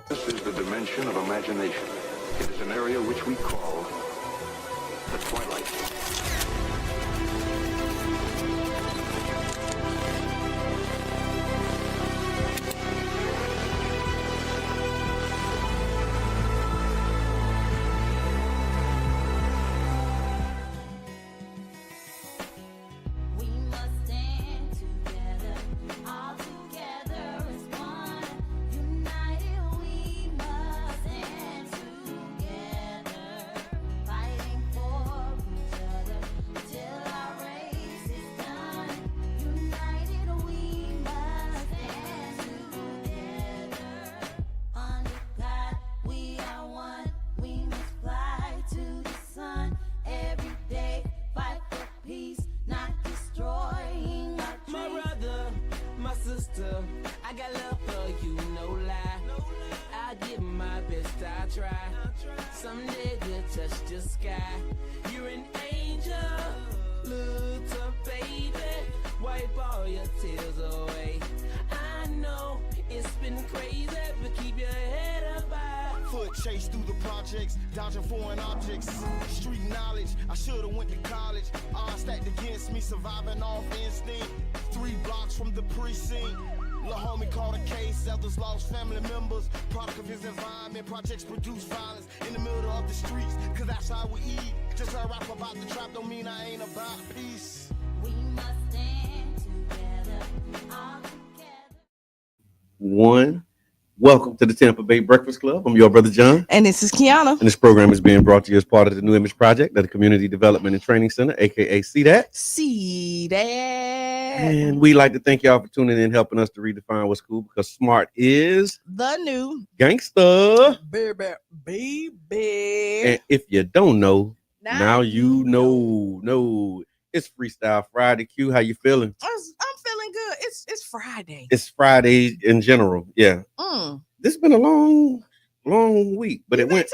This is the dimension of imagination. It is an area which we call the twilight. I got love for you, no lie. I give my best, I try. Someday we'll touch the sky. You're an angel, little baby. Wipe all your tears away. I know it's been crazy, but keep your head up high. Foot chase through the projects, dodging foreign objects. Street knowledge, I should've went to college. Odds stacked against me, surviving off instinct. 3 blocks from the precinct. Lil' homie caught a case, others lost family members. Product of his environment, projects produce violence in the middle of the streets, cause that's how we eat. Just I rap about the trap don't mean I ain't about peace. We must stand together, all together. One. Welcome to the Tampa Bay Breakfast Club. I'm your brother John. And this is Kiana. And this program is being brought to you as part of the New Image Project at the Community Development and Training Center, aka CDAT. See that. And we'd like to thank y'all for tuning in, helping us to redefine what's cool, because smart is The new gangster. baby. And if you don't know, now you know. No, it's Freestyle Friday. Q, how you feeling? I'm feeling good. It's Friday. It's Friday in general. Yeah. This has been a long week, but it went.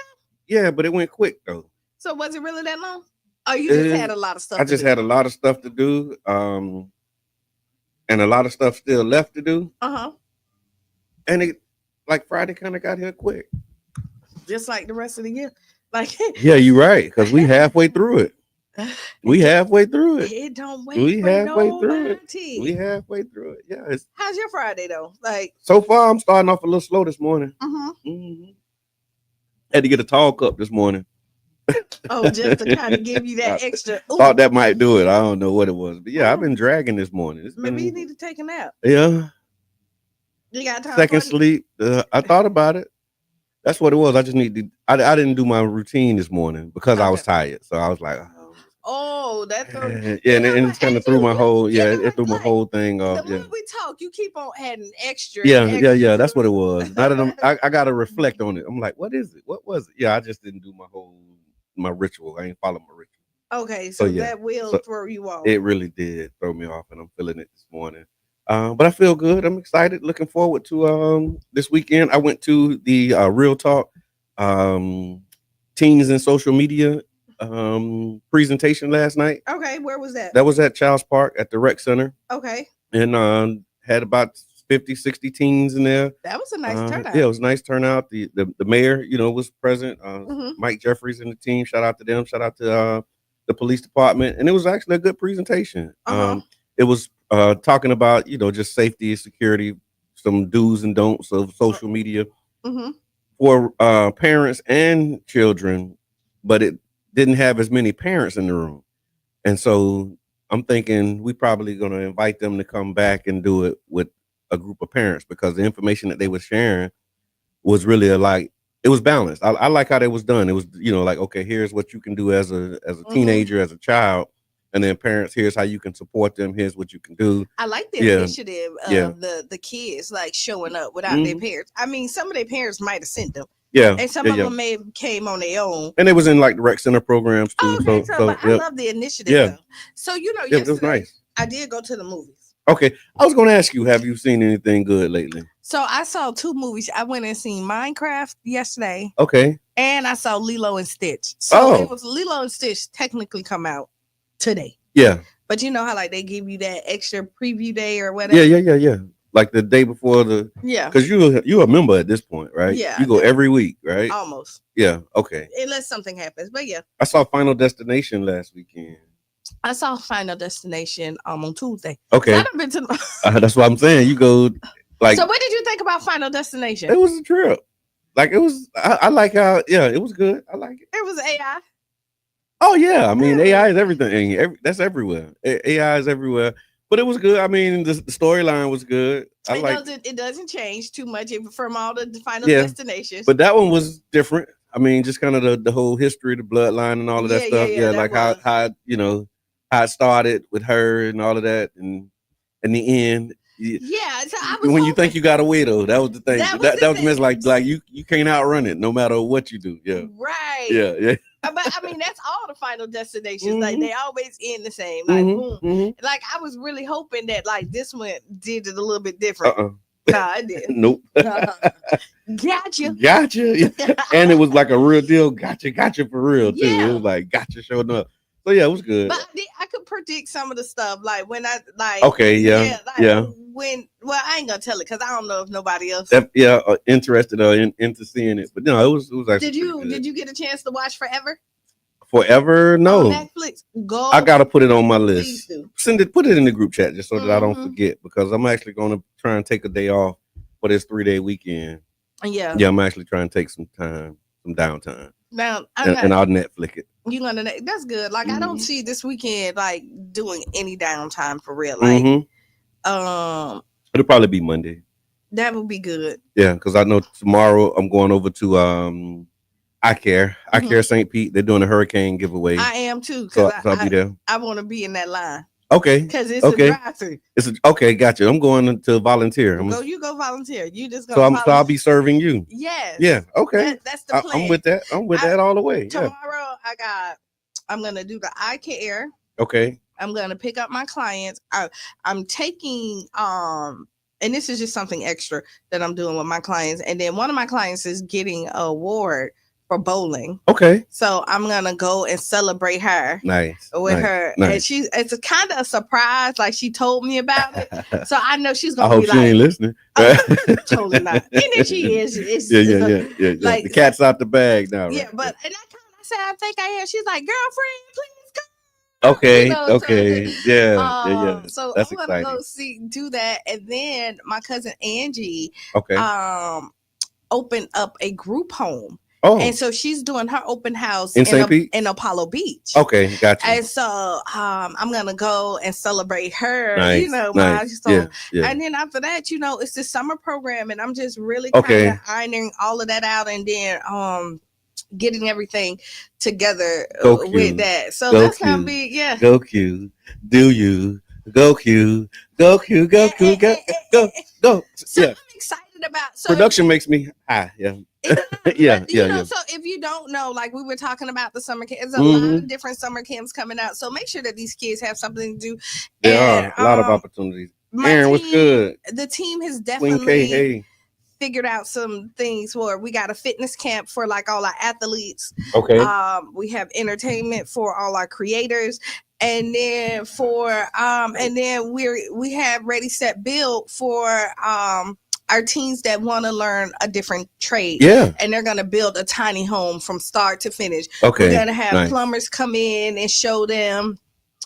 Yeah, but it went quick though. So was it really that long? Oh, you just had a lot of stuff. I just had a lot of stuff to do, and a lot of stuff still left to do. And it, like, Friday kind of got here quick. Just like the rest of the year. Like, yeah, you're right, because we halfway through it. We halfway through it. It don't wait. We for halfway through it. nobody. We halfway through it. Yeah. How's your Friday though? Like, So far, I'm starting off a little slow this morning. Had to get a tall cup this morning. oh, just to kind of give you that extra. Ooh, Thought that might do it. I don't know what it was, but yeah, I've been dragging this morning. maybe you need to take a nap. Yeah. You got time Second for it? sleep. I thought about it. That's what it was. I just need to. I didn't do my routine this morning because I was tired. So I was like, oh, that's yeah, and it kind of threw my whole it threw my whole thing off. The Yeah, more we talk, you keep on adding extra. yeah. That's what it was. Now that I got to reflect on it. I'm like, what is it? What was it? Yeah, I just didn't do my ritual. I ain't follow my ritual. Okay, so yeah. that will So throw you off. It really did throw me off, and I'm feeling it this morning. But I feel good. I'm excited. Looking forward to this weekend. I went to the Real Talk Teens and Social Media presentation last night. Okay, where was that? That was at Childs Park at the Rec Center. Okay. And had about 50, 60 teens in there. That was a nice turnout. Yeah, it was a nice turnout. The mayor, was present. Mhm. Mike Jeffries and the team. Shout out to them. Shout out to the police department. And it was actually a good presentation. It was talking about, just safety and security, some do's and don'ts of social media for parents and children, but it didn't have as many parents in the room. And so I'm thinking we probably going to invite them to come back and do it with a group of parents, because the information that they were sharing was really it was balanced. I like how that was done. It was, like, okay, here's what you can do as a teenager, as a child. And then parents, here's how you can support them. Here's what you can do. I like the initiative of the kids like showing up without their parents. I mean, some of their parents might have sent them. Yeah. And some of them may have came on their own. And it was in like the rec center programs too. Okay, but I love the initiative. Yeah. Though. So, it was nice. I did go to the movies. Okay. I was going to ask you, have you seen anything good lately? So I saw 2 movies. I went and seen Minecraft yesterday. Okay. And I saw Lilo and Stitch. So it was Lilo and Stitch technically come out today. Yeah. But you know how like they give you that extra preview day or whatever? Yeah. like the day before the. Yeah. Because you a member at this point, right? Yeah, You go every week, right? almost. Yeah. Okay. Unless something happens. But yeah. I saw Final Destination last weekend. I saw Final Destination on Tuesday. Okay. So I done been to That's what I'm saying. You go like. So what did you think about Final Destination? It was a trip. Like it was. I like how. Yeah, it was good. I like it. It was AI. Oh yeah, I mean AI is everything. That's everywhere. AI is everywhere. But it was good. I mean, the storyline was good. It doesn't change too much from all the Final Yeah. Destinations. But that one was different. I mean, just kind of the whole history, the bloodline, and all of that stuff. Yeah, that like was. how how it started with her and all of that, and in the end. Yeah, so I was when you think you got away though, that was the thing. That was meant like you can't outrun it no matter what you do. Yeah. Right. Yeah. But I mean, that's all the Final Destinations. Mm-hmm. Like they always end the same. Like boom. Mm-hmm. Like I was really hoping that like this one did it a little bit different. Nah, it didn't. Nope. Gotcha. And it was like a real deal. Gotcha for real too. Yeah. It was like gotcha showing up. So yeah, it was good. But I could predict some of the stuff, like when I like. Okay, yeah. When I ain't gonna tell it because I don't know if nobody else. Interested or into seeing it, but no, it was actually. Did you get a chance to watch Forever? Forever? No. On Netflix. Go. I gotta put it on my list. Please do. Put it in the group chat just so that I don't forget, because I'm actually gonna try and take a day off for this 3-day weekend. Yeah. Yeah, I'm actually trying to take some downtime. Now and I'll Netflix it. That's good. Like I don't see this weekend like doing any downtime for real. Like it'll probably be Monday. That would be good. Yeah, because I know tomorrow I'm going over to I Care St. Pete. They're doing a hurricane giveaway. I am too. So I'll be there. I want to be in that line. Okay. Because it's a drive-through. Okay, gotcha. I'm going to volunteer. You go volunteer. You just go. So I'll be serving you. Yes. Yeah. Okay. That's the plan. I'm with that. that all the way. Tomorrow I'm gonna do the I Care. Okay. I'm gonna pick up my clients. I'm taking and this is just something extra that I'm doing with my clients. And then one of my clients is getting an award for bowling. Okay. So I'm gonna go and celebrate her. Nice. With her. Nice. And it's a kind of a surprise, like she told me about it. So I know she's gonna I hope she ain't listening. Totally not. And if she is, yeah. Like the cat's out the bag now. Yeah, right? but and I said, I think I am. She's like, girlfriend, please come. Okay. Okay. Yeah. So that's I'm gonna exciting. go do that. And then my cousin Angie opened up a group home. Oh. And so she's doing her open house in St. Pete? in Apollo Beach. Okay, gotcha. And so I'm gonna go and celebrate her. Nice, Yeah. And then after that, it's the summer program, and I'm just really kind of ironing all of that out, and then getting everything together with that. So that's gonna be Go Q. Do you go Q? Go Q. Go Q. Go. So I'm excited about production makes me high. Yeah. Yeah. So if you don't know, like we were talking about the summer camp, there's a lot of different summer camps coming out. So make sure that these kids have something to do. There are a lot of opportunities. Aaron, what's good? The team has definitely hey. figured out some things we got a fitness camp for like all our athletes. Okay. We have entertainment for all our creators. And then we have Ready Set Build for our teens that want to learn a different trade. Yeah. And they're going to build a tiny home from start to finish. Okay. We're going to have plumbers come in and show them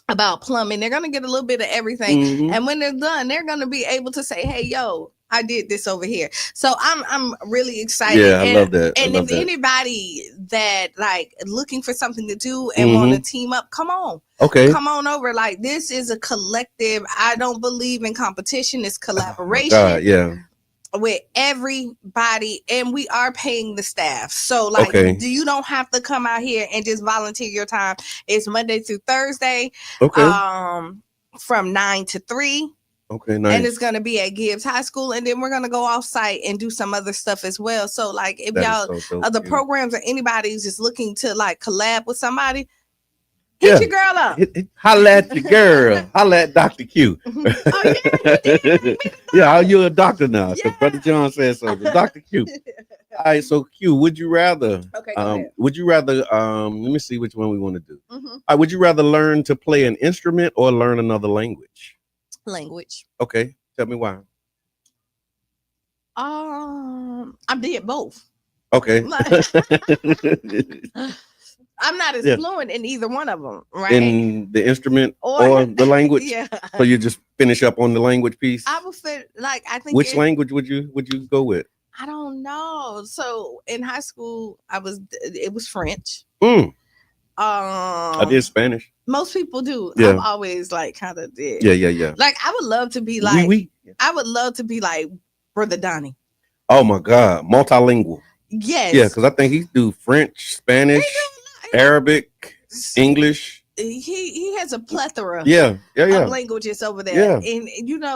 about plumbing. They're going to get a little bit of everything. And when they're done, they're going to be able to say, hey, yo, I did this over here. So I'm really excited. Yeah, I love that. And if anybody that like looking for something to do and want to team up, come on. Okay. Come on over. Like this is a collective. I don't believe in competition. It's collaboration. Yeah. With everybody, and we are paying the staff. So like you don't have to come out here and just volunteer your time. It's Monday through Thursday. From 9 to 3. Okay, nice. And it's gonna be at Gibbs High School, and then we're gonna go off site and do some other stuff as well. So like if other programs or anybody's just looking to like collab with somebody, hit your girl up. Holla at your girl. Holla at Dr. Q. Yeah, you're a doctor now. Because Brother John said so. Dr. Q. All right, so Q, would you rather? Okay, go ahead. Would you rather? Let me see which one we want to do. All right, would you rather learn to play an instrument or learn another language? Language. Okay, tell me why. I did both. Okay. I'm not as fluent in either one of them, right? In the instrument or the language. Yeah. So you just finish up on the language piece. I would fit I think. Which language would you go with? I don't know. So in high school, it was French. I did Spanish. Most people do. Yeah. I've always kind of did. Yeah. Like I would love to be like. Oui. I would love to be like Brother Donnie. Oh my God, multilingual. Yes. Yeah, because I think he do French, Spanish, Arabic, English. He has a plethora. Yeah. Of languages over there. Yeah.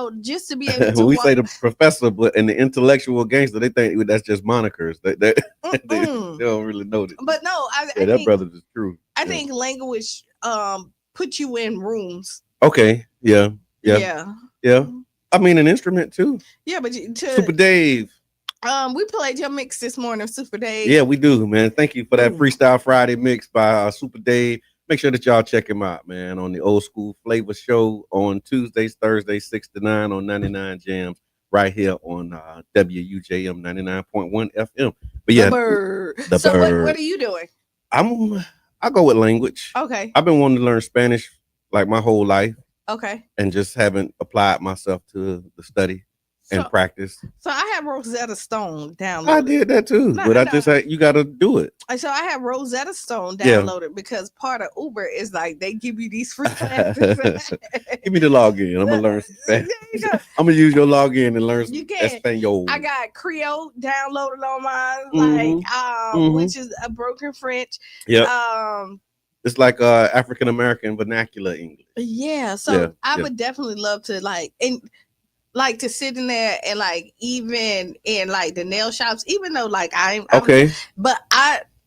And just to be able to we say the professor, but in the intellectual gangster, they think that's just monikers. They don't really know that. But no, I that think, brother is true. I think language put you in rooms. Okay. Yeah. I mean, an instrument too. Yeah, but Super Dave. We played your mix this morning, Super Dave. Yeah, we do, man. Thank you for that Freestyle Friday mix by Super Dave. Make sure that y'all check him out, man, on the Old School Flavor Show on Tuesdays, Thursdays, 6 to 9 on 99 Jams, right here on WUJM 99.1 FM. But yeah, the bird. What are you doing? I go with language. Okay. I've been wanting to learn Spanish like my whole life. Okay. And just haven't applied myself to the study and practice. So I have Rosetta Stone downloaded. I did that too, I just you got to do it. So I have Rosetta Stone downloaded because part of Uber is like they give you these free classes. Give me the login. I'm gonna learn some Spanish. I'm gonna use your login and learn some Espanol. I got Creole downloaded on mine, which is a broken French. Yeah. It's like African American vernacular English. Yeah. So I would definitely love to to sit in there and even in the nail shops, even though I'm but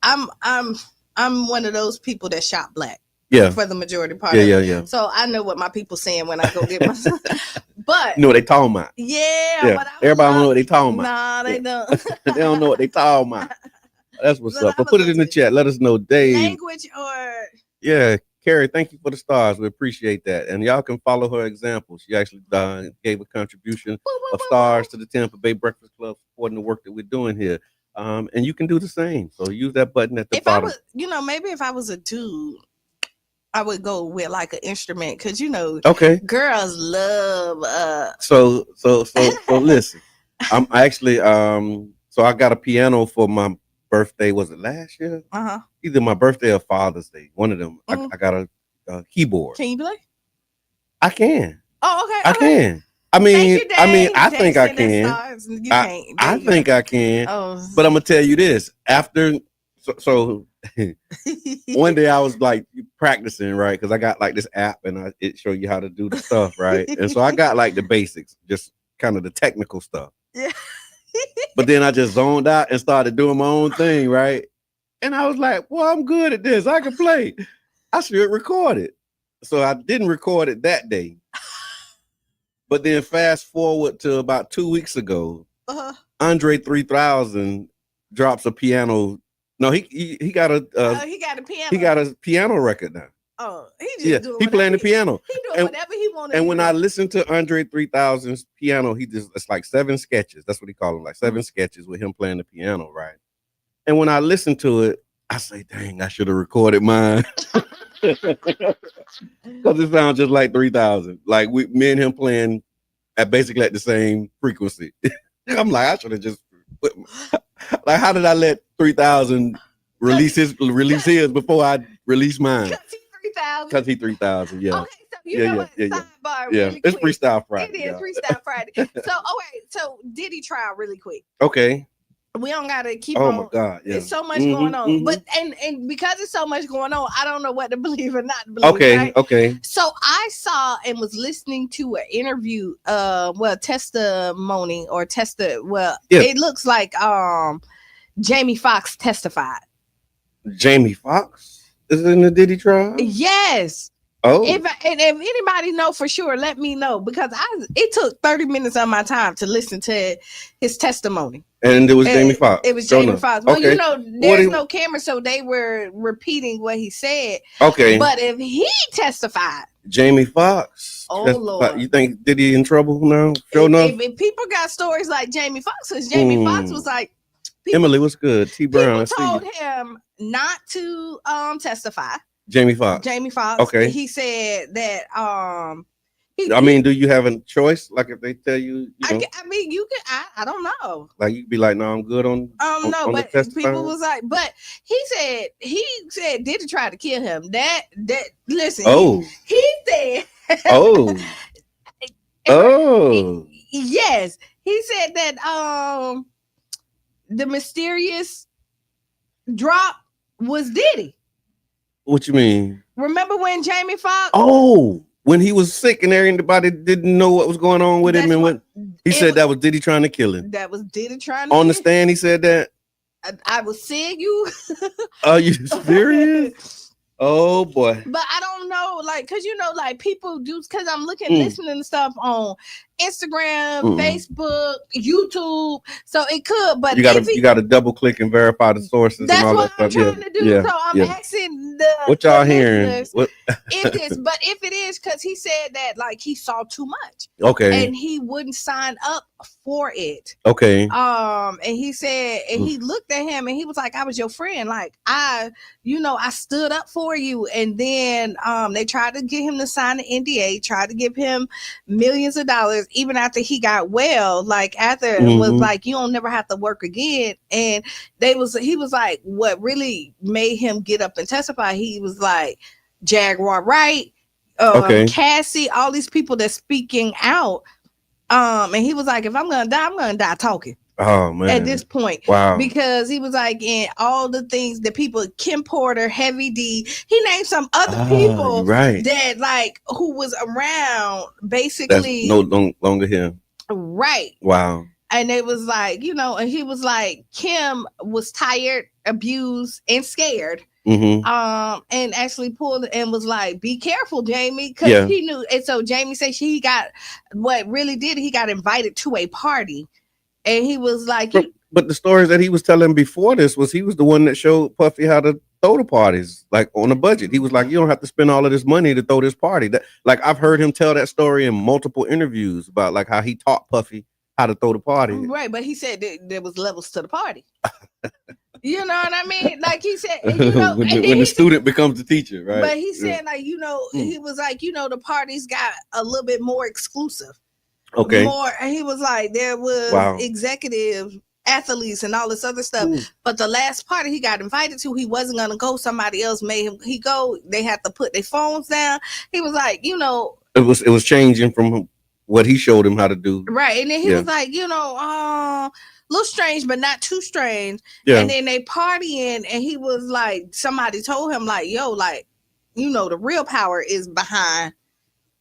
I'm one of those people that shop black. Yeah. For the majority part. Yeah. So I know what my people saying when I go get my but you know what they talking about. Yeah. But everybody know what they talking about. Nah, they don't. They don't know what they talking about. That's what's up. But put it in the chat. Let us know, Dave. Language or Carrie, thank you for the stars. We appreciate that. And y'all can follow her example. She actually gave a contribution of stars to the Tampa Bay Breakfast Club, supporting the work that we're doing here. And you can do the same. So use that button at the bottom. Maybe if I was a dude, I would go with an instrument because girls love. So listen, I'm actually so I got a piano for my birthday. Was it last year? Either my birthday or Father's Day. One of them. I got a keyboard. Can you play? I can. Oh, okay. I can. I think I can. I think I can. Oh. But I'm gonna tell you this. After so one day I was practicing, right? Because I got this app and it show you how to do the stuff, right? And so I got the basics, just kind of the technical stuff. Yeah. But then I just zoned out and started doing my own thing, right? And I was like, well, I'm good at this. I can play. I should record it. So I didn't record it that day. But then fast forward to about 2 weeks ago, Andre 3000 drops a piano. No, he got a he got a piano. He got a piano record now. Oh, he playing the piano. He doing whatever he wanted. And when I listen to Andre 3000's piano, it's like 7 sketches. That's what he called them, 7 sketches with him playing the piano, right? And when I listen to it, I say, dang, I should have recorded mine. Because it sounds just like 3000. Me and him playing basically at the same frequency. I'm like, I should have just how did I let 3000 release his before I release mine? Because he 3000, yeah. Okay, so you know what? Sidebar really it's quick. Freestyle Friday. It is Freestyle Friday. So Diddy trial really quick. Okay. We don't gotta keep on. Oh my God, yeah. It's so much going on. But and because it's so much going on, I don't know what to believe or not to believe. Okay, right? okay. So I saw and was listening to an interview, testimony or it looks like Jamie Foxx testified. Jamie Foxx is in the Diddy trial? Yes. Oh. If anybody know for sure, let me know because it took 30 minutes of my time to listen to his testimony. And it was Jamie Foxx. It was Jamie Foxx. Well, there's no camera, so they were repeating what he said. Okay. But if he testified, Jamie Foxx. Oh Lord. You think Diddy in trouble now? Sure enough. If people got stories like Jamie Foxx, because Jamie Foxx was like, Emily, what's good? T Brown. People told him not to testify. Jamie Foxx. Okay. He said that do you have a choice? Like if they tell you, you can. I don't know. Like you could be like, no, I'm good on. No, but people was like, but he said Diddy tried to kill him. That listen. Oh. He said. Oh. Oh. Yes, he said that the mysterious drop was Diddy. What you mean? Remember when Jamie Foxx? Oh, when he was sick and everybody didn't know what was going on with him, and when he said that was Diddy trying to kill him. That was Diddy trying to on the stand. He said that. I was seeing you. Are you serious? Oh boy. But I don't know, like, cause like people do, cause I'm listening to stuff on Instagram, Facebook, YouTube. So it could, but you gotta double click and verify the sources. That's and all what that I'm stuff. trying to do. So I'm asking what y'all hearing? If it is, cause he said that like he saw too much. Okay. And he wouldn't sign up for it. Okay. And he said, and he looked at him and he was like, I was your friend. Like I stood up for you. And then they tried to get him to sign the NDA, tried to give him millions of dollars, even after he got well. Like after it was like, you don't never have to work again. And he was like, what really made him get up and testify? He was like, Jaguar Wright, Cassie, all these people that's speaking out. And he was like, if I'm gonna die talking. Oh man! At this point, wow! Because he was like, in all the things that people, Kim Porter, Heavy D, he named some other people that like who was around, basically. That's no longer him. Right. Wow. And it was like, and he was like, Kim was tired, abused, and scared. And actually pulled and was like, be careful, Jamie, because he knew. And so Jamie said he got invited to a party. And he was like, but the stories that he was telling before this was he was the one that showed Puffy how to throw the parties, like on a budget. He was like, you don't have to spend all of this money to throw this party. That, like, I've heard him tell that story in multiple interviews about like how he taught Puffy how to throw the party. Right, but he said there was levels to the party. You know what I mean? Like he said, when the student becomes the teacher, right? But he said, like, he was like, the parties got a little bit more exclusive. Okay. More, and he was like, there was executive athletes and all this other stuff. But the last party he got invited to, he wasn't gonna go. Somebody else made him go. They had to put their phones down. He was like, it was changing from what he showed him how to do. Right. And then he was like, a little strange, but not too strange. Yeah. And then they partying, and he was like, somebody told him, like, yo, like, the real power is behind,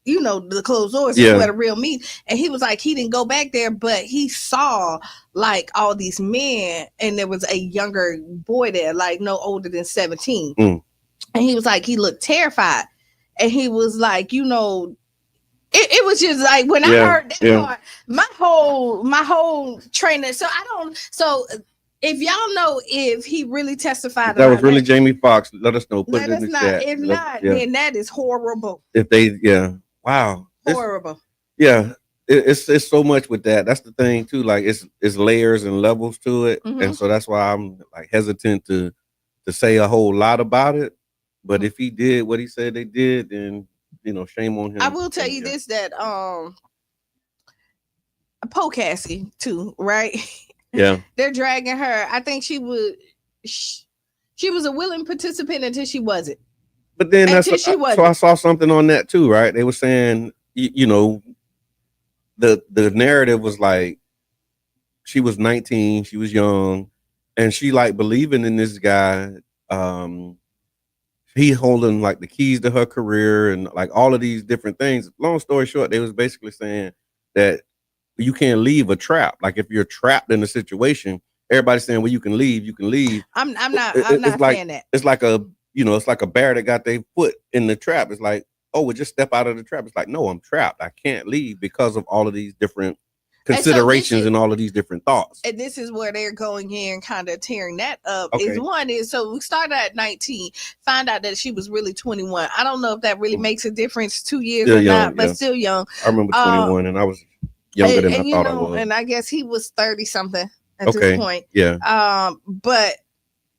the closed doors is where the real meat. And he was like, he didn't go back there, but he saw like all these men, and there was a younger boy there, like no older than 17. And he was like, he looked terrified. And he was like, it was just like when I heard that part, my whole training. So if y'all know if he really testified, that was really Jamie Foxx, let us know. Put it in the chat. If not, then that is horrible. If they, wow, horrible. It's so much with that. That's the thing too. Like it's layers and levels to it, and so that's why I'm like hesitant to say a whole lot about it. But if he did what he said they did, then shame on him. I will tell you this, that Poe Cassie too, right? Yeah. They're dragging her. I think she was a willing participant until she wasn't. But then so I saw something on that too, right? They were saying, the narrative was like she was 19, she was young, and she like believing in this guy. He holding like the keys to her career and like all of these different things. Long story short, they was basically saying that you can't leave a trap. Like if you're trapped in a situation, everybody's saying, well, you can leave. I'm not saying that. It's like it's like a bear that got their foot in the trap. It's like, oh, well, just step out of the trap. It's like, no, I'm trapped. I can't leave because of all of these different considerations and all of these different thoughts. And this is where they're going here and kind of tearing that up. Okay. So we started at 19, find out that she was really 21. I don't know if that really makes a difference 2 years Still or young, not, but yeah. still young. I remember 21 and I was younger than I thought I was. And I guess he was 30 something at this point. Yeah. But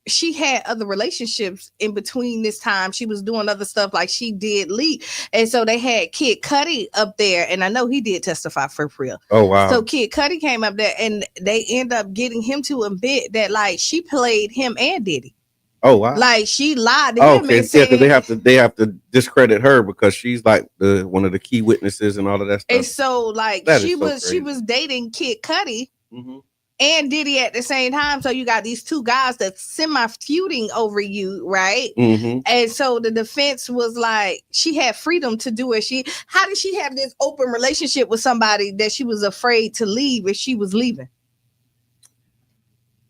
she had other relationships in between this time. She was doing other stuff like she did leak. And so they had Kid Cudi up there. And I know he did testify for real. Oh, wow. So Kid Cudi came up there and they end up getting him to admit that like she played him and Diddy. Oh, wow. Like she lied to him and said, because they have to discredit her because she's like one of the key witnesses and all of that stuff. And so like she was dating Kid Cudi. Mm-hmm. And Diddy at the same time. So you got these two guys that's semi-feuding over you, right? Mm-hmm. And so the defense was like, she had freedom to do it. How did she have this open relationship with somebody that she was afraid to leave if she was leaving?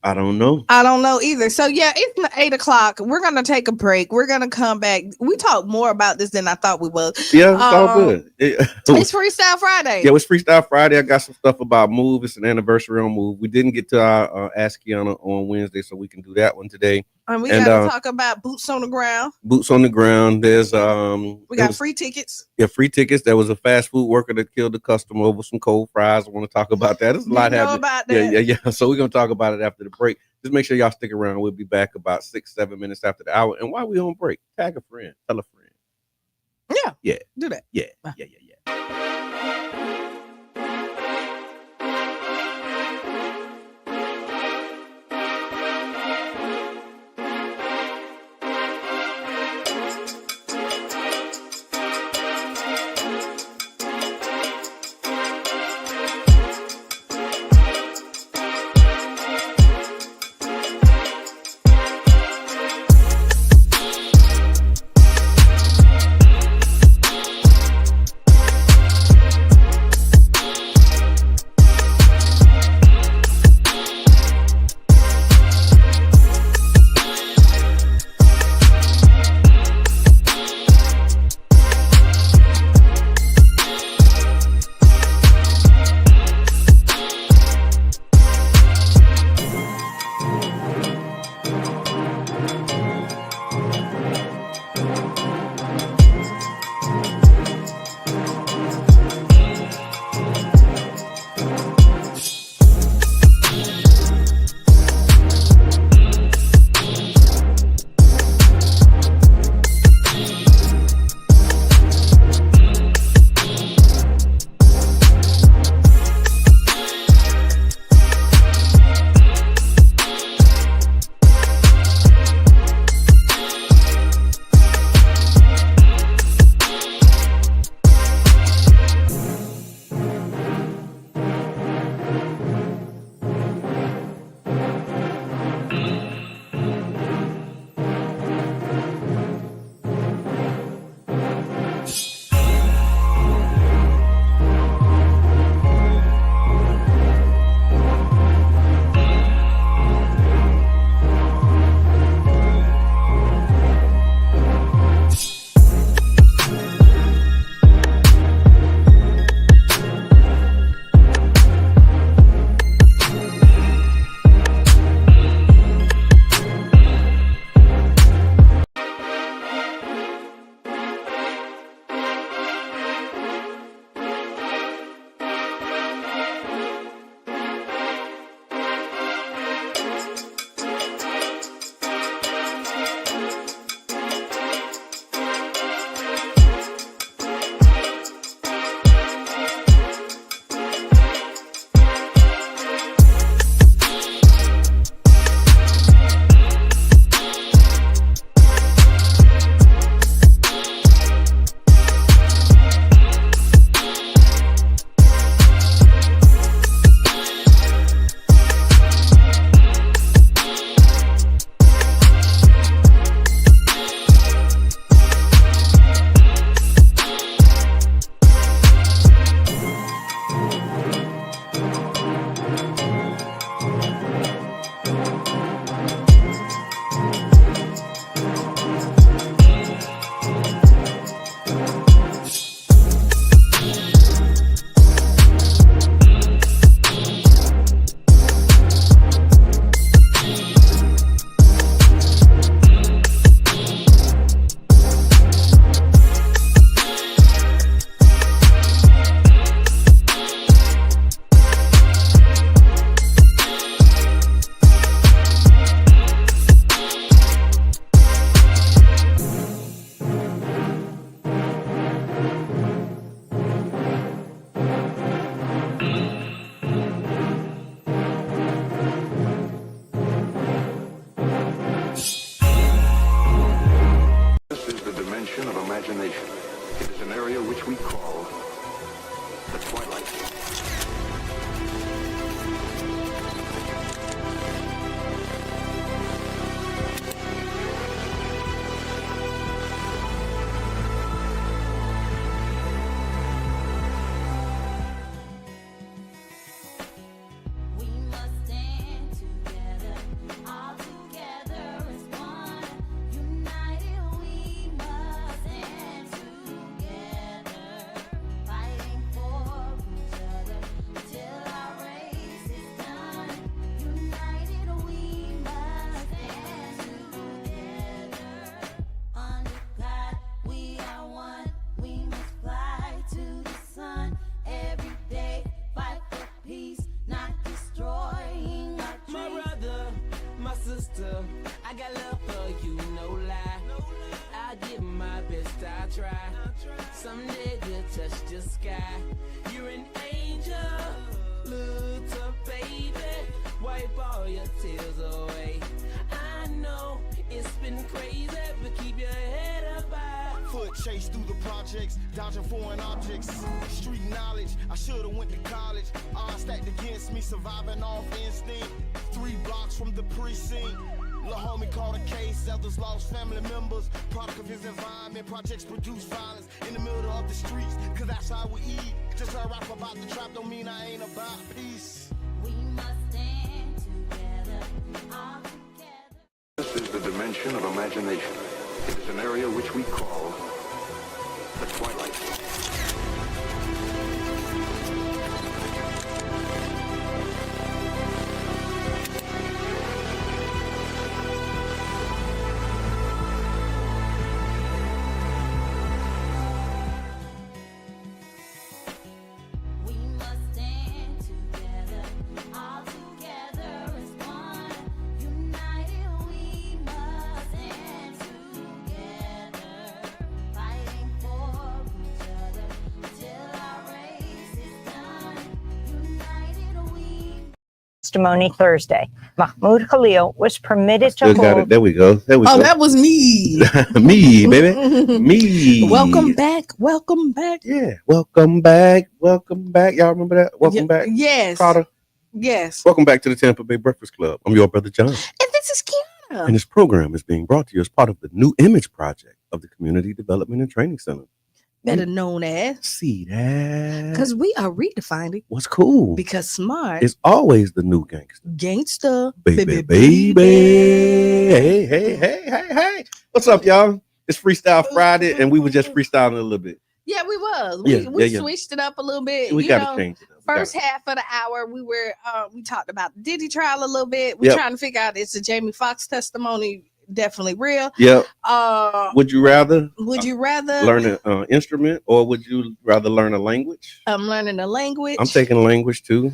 I don't know. I don't know either. So yeah, it's 8:00. We're gonna take a break. We're gonna come back. We talked more about this than I thought we would. Yeah, it's all good. It's Freestyle Friday. Yeah, it's Freestyle Friday. I got some stuff about Move. It's an anniversary on Move. We didn't get to our Ask Kiana on Wednesday, so we can do that one today. And we gotta talk about boots on the ground. Boots on the ground. There's we got free tickets. Yeah, free tickets. There was a fast food worker that killed a customer over some cold fries. I want to talk about that. There's a lot happening. About that. Yeah. So we're gonna talk about it after the break. Just make sure y'all stick around. We'll be back about 6-7 minutes after the hour. And while we on break, tag a friend, tell a friend. Yeah. Do that. Yeah. sister. I got love for you, no lie. I give my best, I try. Someday we'll touch the sky. You're an angel, little baby. Wipe all your tears away. I know it's been crazy, but keep your head up high. Foot chase through the projects, dodging foreign objects. Street knowledge, I should've went to college. Odds stacked against me, surviving off instinct. 3 blocks from the precinct. Lil' homie caught a case, others lost family members. Product of his environment, projects produce violence in the middle of the streets, cause that's how we eat. Just a rap about the trap don't mean I ain't about peace. We must stand together, all together. This is the dimension of imagination. It is an area which we call the twilight. We must stand together, all together as one. United we must stand together, fighting for each other till our race is done. United we. Testimony Thursday. Mahmoud Khalil was permitted to Still got it. hold. There we go. There we Oh, go. that was me. Me, baby. Me. Welcome back. Welcome back. Yeah. Welcome back. Welcome back. Y'all remember that? Welcome back. Yes. Carter. Yes. Welcome back to the Tampa Bay Breakfast Club. I'm your brother John. And this is Kiana. And this program is being brought to you as part of the New Image Project of the Community Development and Training Center. Better known as. See that? Because we are redefining. What's cool? Because smart. It's always the new gangster. Gangsta. Baby. Hey, hey, hey, hey, hey. What's up, y'all? It's Freestyle Friday, and we were just freestyling a little bit. Yeah, we was. Yeah, We yeah. switched it up a little bit. We you got know, to change it up. First half of the hour, we talked about the Diddy trial a little bit. We're Yep. trying to figure out is the Jamie Foxx testimony definitely real. Yep. Would Would you rather you rather learn an instrument, or would you rather learn a language? I'm learning a language? I'm taking language too.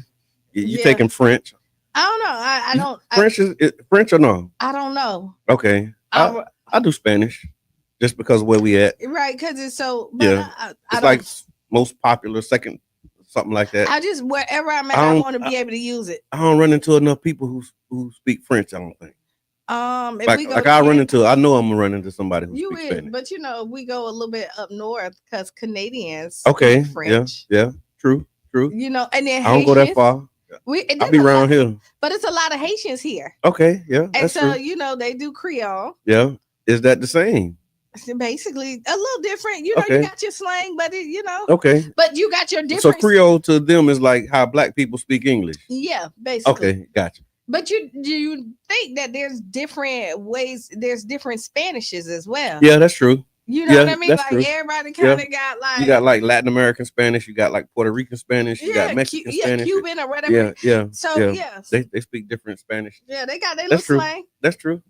You Yeah. taking French? I don't know. I don't. French or no? I don't know. Okay. I'm- I do Spanish, just because where we at. Right, because it's so. But Yeah. I It's don't, like most popular, second, something like that. I just wherever I'm at, I I don't- want to be able to use it. I don't run into enough people who speak French. I don't think. If Like, we go like to I run Canada- into. I know I'm gonna run into somebody who you speaks will, Spanish. but if we go a little bit up north because Canadians Okay. speak French. Yeah. True. And then I don't go that Haitians, far. There's I'll be a lot- around here. but it's a lot of Haitians here, Okay. Yeah. and That's so true. they do Creole. Yeah. Is that the same? So basically, a little different. You Okay. got your slang, but Okay. but you got your So different. Creole to them is like how black people speak English. Yeah, basically. Okay. Gotcha. But do you think that there's different ways? There's different Spanishes as well. Yeah, that's true. You know yeah, what I mean? that's Like true. everybody kind of got like You got like Latin American Spanish. You got like Puerto Rican Spanish. You got Mexican Spanish. Cuban or whatever. Yeah. Yeah. So yeah. yeah, They speak different Spanish. they got their That's little true. slang. That's true.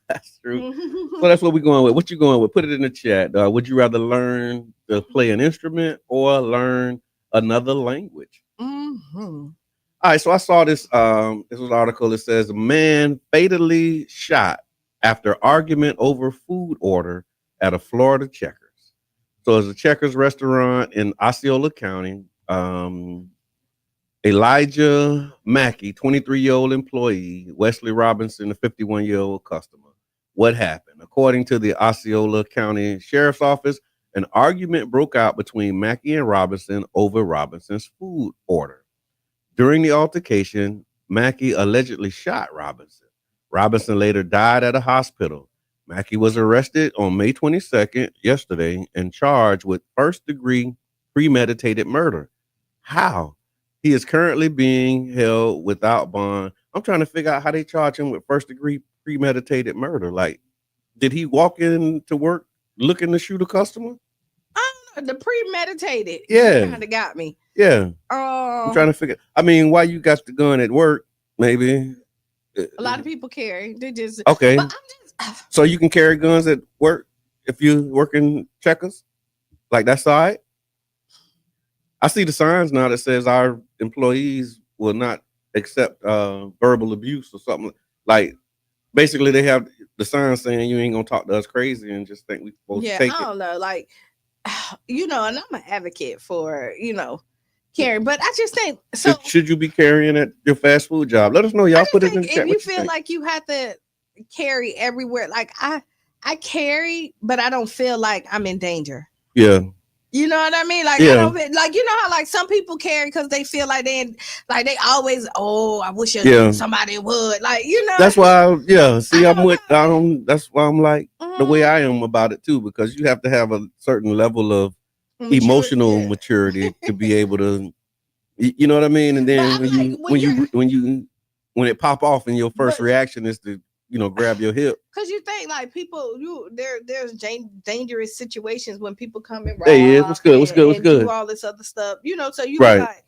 That's true. So that's what we're going with. What you going with? Put it in the chat. Would you rather learn to play an instrument or learn another language? Mhm. All right. So I saw this. This was an article. It says a man fatally shot after argument over food order at a Florida Checkers. So it's a Checkers restaurant in Osceola County. Elijah Mackey, 23-year-old employee, Wesley Robinson, a 51-year-old customer. What happened? According to the Osceola County Sheriff's Office, an argument broke out between Mackey and Robinson over Robinson's food order. During the altercation, Mackey allegedly shot Robinson. Robinson later died at a hospital. Mackey was arrested on May 22nd, yesterday, and charged with first-degree premeditated murder. How? He is currently being held without bond. I'm trying to figure out how they charge him with first-degree premeditated murder. Like, did he walk into work looking to shoot a customer? I don't know. The premeditated. Yeah. Kind of got me. Yeah. I'm trying to figure. I mean, why you got the gun at work? Maybe. A lot of people carry. They just Okay. But I'm just. So you can carry guns at work if you work in Checkers? Like that's all right? I see the signs now that says our employees will not accept verbal abuse or something. Like basically they have the sign saying you ain't gonna talk to us crazy and just think we supposed to take I it. don't know, like, and I'm an advocate for carrying, but I just think so. Should you be carrying at your fast food job? Let us know. Y'all put it in the chat. If you feel like you have to carry everywhere, like I carry, but I don't feel like I'm in danger. Yeah. You know what I mean? Like, I don't like, how like some people carry because they feel like they always, I wish somebody would, like, That's why, see, that's why I'm like the way I am about it too, because you have to have a certain level of emotional maturity to be able to, you know what I mean? And then when it pop off and your first reaction is to, grab your hip. Cause you think like people, there's dangerous situations when people come and rob. Hey, what's good? Do all this other stuff, so you be like,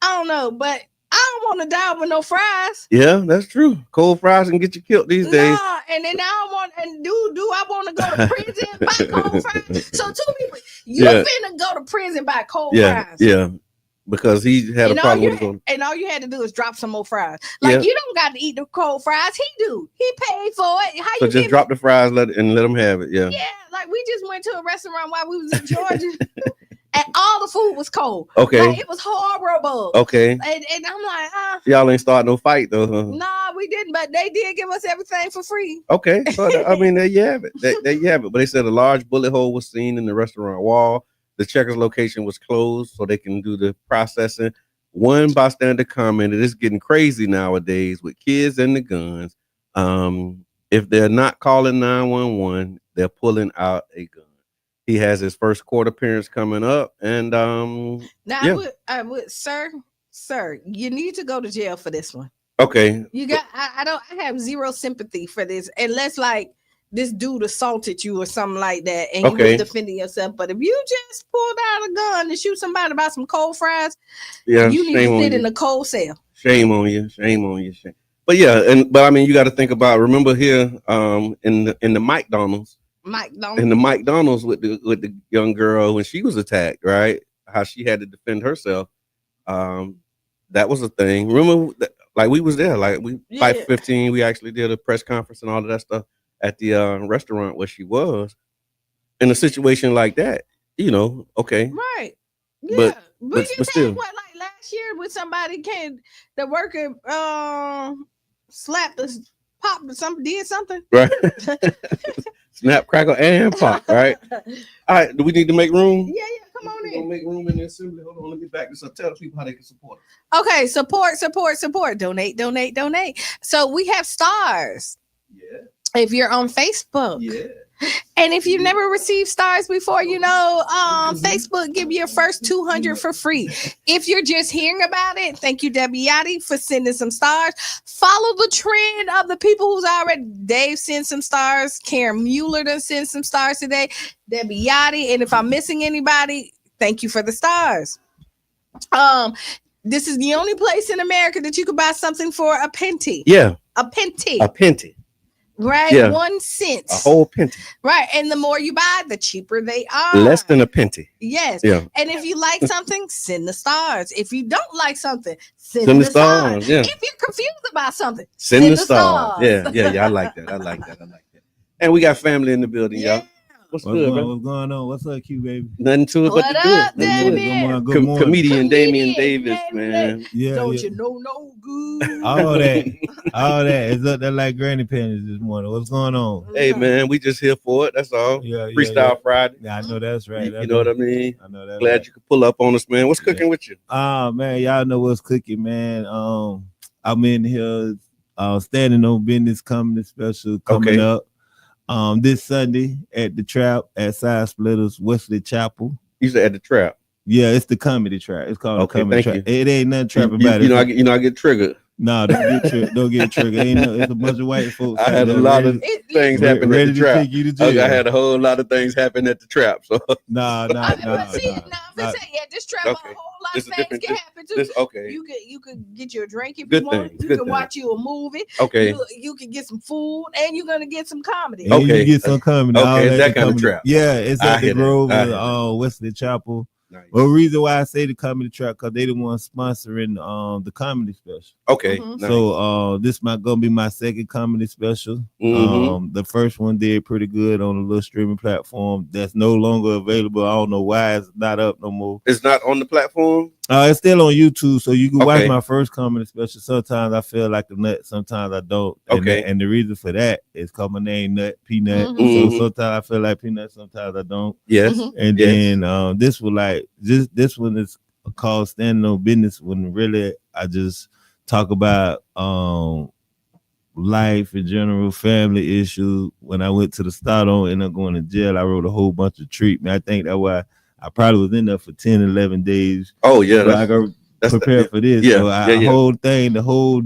I don't know, but I don't want to die with no fries. Yeah, that's true. Cold fries can get you killed these days. And then I don't want, and do I want to go to prison by cold fries? So two people, you finna go to prison by cold fries. Yeah. Because he had a problem with his and all you had to do is drop some more fries. Like you don't got to eat the cold fries. He do. He paid for it. How so you just drop the fries, let him have it. Yeah. Yeah, like we just went to a restaurant while we was in Georgia, and all the food was cold. Okay, like, it was horrible. Okay, and I'm like, y'all ain't starting no fight though. Huh? Nah, we didn't, but they did give us everything for free. Okay, so I mean, there you have it. There you have it. But they said a large bullet hole was seen in the restaurant wall. The Checkers location was closed so they can do the processing. One bystander commented, "It's getting crazy nowadays with kids and the guns. If they're not calling 911, they're pulling out a gun." He has his first court appearance coming up, and I would, sir, you need to go to jail for this one. Okay, you got. I have zero sympathy for this, unless like this dude assaulted you or something like that, and you was defending yourself. But if you just pulled out a gun to shoot somebody about some cold fries, you need to sit in a cold cell. Shame on you. But but I mean, you got to think about. Remember here, in the McDonald's with the young girl when she was attacked, right? How she had to defend herself. That was a thing. Remember, like we was there, like we 5:15. We actually did a press conference and all of that stuff at the restaurant where she was. In a situation like that, okay, right? Yeah, but still, what, like last year when somebody came, the worker slapped us, popped did something, right? Snap, crackle, and pop, right? All right, do we need to make room? Yeah, come on in. Make room in the assembly. Hold on, let me back this up. Tell the people how they can support us. Okay, support. Donate. So we have stars. Yeah. If you're on Facebook. Yeah. And if you've never received stars before, Facebook give you your first 200 for free. If you're just hearing about it, thank you, Debbie Yachty, for sending some stars. Follow the trend of the people who's already. Dave sent some stars. Karen Mueller done sent some stars today. Debbie Yachty. And if I'm missing anybody, thank you for the stars. This is the only place in America that you could buy something for a penny. Yeah. A penny. Right, yeah. 1 cent. A whole penny. Right, and the more you buy, the cheaper they are. Less than a penny. Yes. Yeah. And if you like something, send the stars. If you don't like something, send the stars. Yeah. If you're confused about something, send the stars. Yeah. I like that. And we got family in the building, y'all. What's good, bro? What's going on? What's up, Q baby? Nothing to it but to do it. Good morning. Comedian Damian Davis, man. Yeah, don't you know no good? All that. It's up there like granny panties this morning. What's going on? Hey, man, we just here for it. That's all. Yeah. Freestyle Friday. Yeah, I know that's right. You know what I mean? I know that. Glad you could pull up on us, man. What's cooking with you? Man, y'all know what's cooking, man. I'm in here standing on business comedy special coming up. This Sunday at the Trap at Side Splitters, Wesley Chapel. You said at the Trap? Yeah, it's the comedy trap. It's called the comedy trap. It ain't nothing trap about it. I I get triggered. No, don't get triggered. It's a bunch of white folks. I had a lot of things happen at the Trap. I had a whole lot of things happen at the Trap. So no. This Trap, a whole lot of things can happen too. Okay. You could get you a drink if you want. You can watch you a movie. Okay. You can get some food, and you're gonna get some comedy. Okay. You get some comedy. Okay, it's that kind of trap. Yeah, it's at the Grove, Wesley Chapel. Well, the reason why I say the comedy trap, because they the one sponsoring the comedy special. Okay. Mhm. Nice. So this might gonna be my second comedy special. The first one did pretty good on a little streaming platform that's no longer available. I don't know why it's not up no more. It's not on the platform? It's still on YouTube, so you can watch my first comedy special. Sometimes I feel like a nut, sometimes I don't. And the reason for that is because my name Nut, Peanut. So sometimes I feel like Peanut, sometimes I don't. Yes. And then this was like this one is called Standing on Business, when really I just talk about life in general, family issues. When I went to the start on and I'm going to jail, I wrote a whole bunch of treatment. I think that's why I probably was in there for 10, 11 days. Oh, yeah. But I got prepared for this. Yeah, so the whole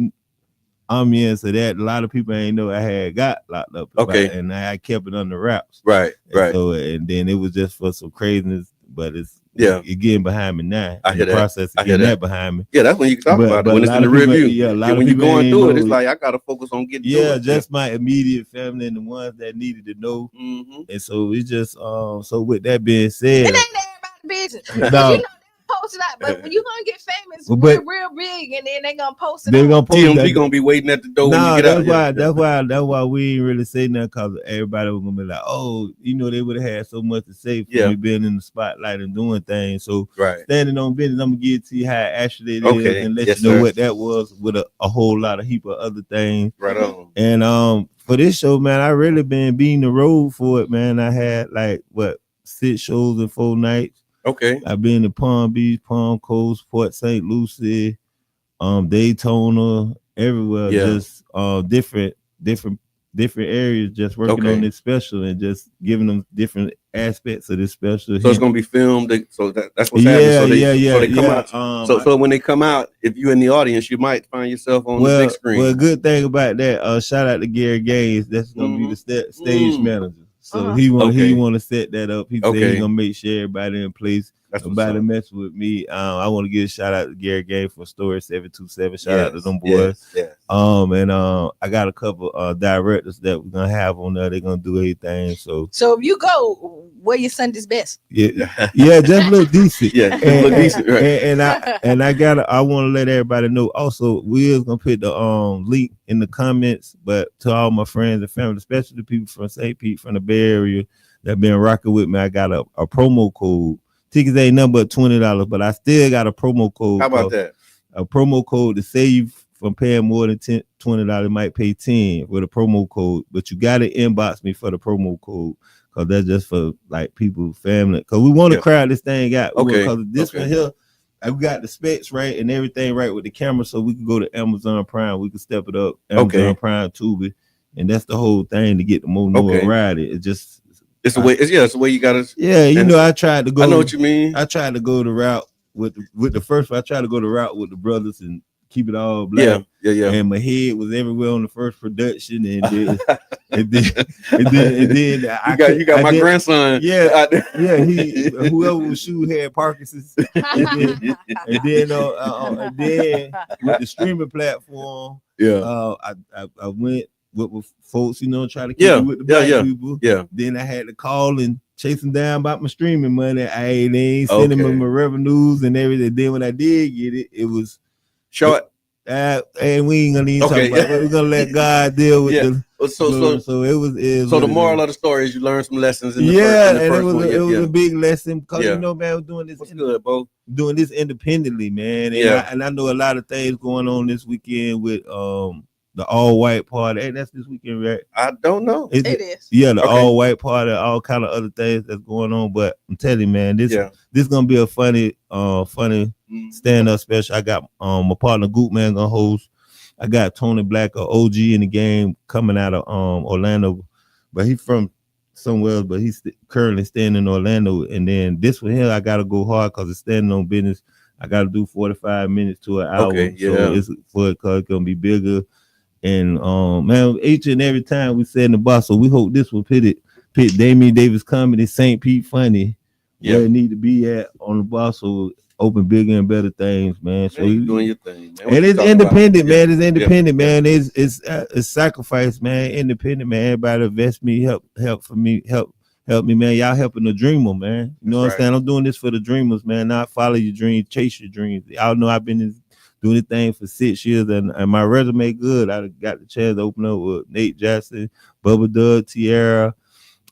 ambience of that, a lot of people ain't know I had got locked up. And I kept it under wraps. Right. So, and then it was just for some craziness, but it's getting behind me now. I hear that. Process of getting that behind me. Yeah, that's when you can talk about it. When it's in the review. Yeah, a lot of when you're going through it, it's like I gotta focus on getting through it. Just my immediate family and the ones that needed to know. And so it's just so with that being said, it ain't everybody's business. No. You know, post it out, but when you gonna get famous, real big, and then they gonna post it. They gonna post TMZ gonna be waiting at the door. When you get out. That's why we ain't really say nothing, because everybody was gonna be like, oh, they would have had so much to say for me being in the spotlight and doing things. So standing on business, I'm gonna give it to you how actually it is, and let you know what that was, with a whole lot of heap of other things. Right on. And for this show, man, I really been beating the road for it, man. I had 6 shows in 4 nights. Okay. I've been to Palm Beach, Palm Coast, Port St. Lucie, Daytona, everywhere. Just different areas, just working on this special and just giving them different aspects of this special. So it's gonna be filmed. So that's what's happening. So they come out. So when they come out, if you're in the audience, you might find yourself on the big screen. Well, good thing about that. Shout out to Gary Gaines. That's gonna be the stage manager. So he want to set that up. He said he's gonna make sure everybody in place. Nobody mess with me. I want to give a shout out to Gary Gaines for Story 727. Shout out to them boys. And I got a couple directors that we're gonna have on there. They're gonna do everything. So if you go, wear your Sundays best. Just look decent. Look decent. Right. And I want to let everybody know. Also, we is gonna put the link in the comments, but to all my friends and family, especially the people from St. Pete, from the Bay Area that been rocking with me, I got a promo code. Tickets ain't nothing but $20, but I still got a promo code. How about that? A promo code to save from paying more than $20. Might pay $10 with a promo code, but you gotta inbox me for the promo code, because that's just for people, family. Because we want to crowd this thing out. Because this one here, I got the specs right and everything right with the camera, so we can go to Amazon Prime. We can step it up, Amazon Prime Tubi, and that's the whole thing to get the more notoriety. It just it's the way. It's the way you gotta. I tried to go. I know what you mean. I tried to go the route with the first one. I tried to go the route with the brothers and keep it all black. Yeah. And my head was everywhere on the first production, and then you got my grandson. He whoever was shooting had Parkinson's. and then with the streaming platform, I went with folks, try to keep it with the black people. Then I had to call and chase them down about my streaming money. I ain't sending them my revenues and everything. Then when I did get it, it was short. And we ain't gonna even talk about it. We're gonna let God deal with them. So it was. So the moral of the story is you learn some lessons in the first one. It was a big lesson, because man, we're doing this. What's good, bro? Doing this independently, man. And I know a lot of things going on this weekend with the all-white party. Hey, that's this weekend, right? I don't know. It is. Yeah, the all-white party, all kind of other things that's going on. But I'm telling you, man, this gonna be a funny stand-up special. I got my partner Goop Man gonna host. I got Tony Black, a OG in the game, coming out of Orlando, but he's from somewhere else, but he's currently staying in Orlando. And then this one here, I gotta go hard because it's standing on business. I gotta do 45 minutes to an hour. So it's gonna be bigger. And man, each and every time we say in the box, so we hope this will pit Damian Davis Comedy, St. Pete Funny, where it need to be at on the box, so open bigger and better things, man. So you doing your thing, man. And it's independent, man. It's independent, man. It's sacrifice, man. Independent, man. Everybody invest me, help help me, man. Y'all helping the dreamer, man. You know what I'm saying? I'm doing this for the dreamers, man. Not follow your dreams, chase your dreams. Y'all know I've been doing this thing for 6 years, and my resume good. I got the chance to open up with Nate Jackson, Bubba Doug, Tierra.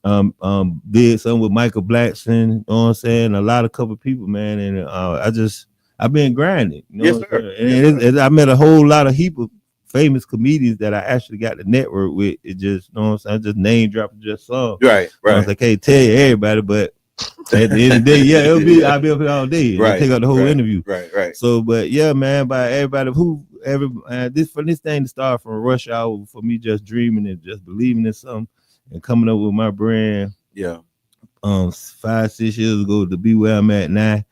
Did something with Michael Blackson. You know what I'm saying? A lot of couple people, man. And I've been grinding. You know yes, what sir. And I met a whole lot of heap of famous comedians that I actually got to network with. It just, you know what I'm saying? I just name dropping just songs. Right. I was like, hey, tell you everybody, but at the end of the day, yeah, I'll be up here all day. Right. Take out the whole interview. Right. So, but yeah, man, by everybody this thing to start from rush hour for me just dreaming and just believing in something and coming up with my brand. Yeah. 5-6 years ago to be where I'm at now.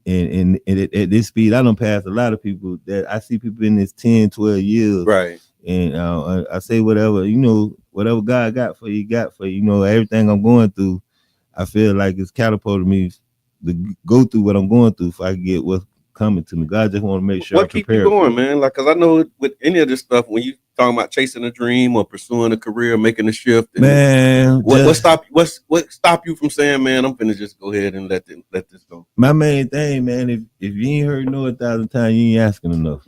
And at this speed, I don't pass a lot of people that I see people in this 10, 12 years. Right. And I say whatever God got for you, You know, everything I'm going through, I feel like it's catapulted me to go through what I'm going through if I can get what's coming to me. God just want to make sure what keep you going, man? Like, cause I know with any of this stuff, when you talking about chasing a dream or pursuing a career, making a shift, man, what stop you from saying, man, I'm finna just go ahead and let this go? My main thing, man, if you ain't heard no 1,000 times, you ain't asking enough.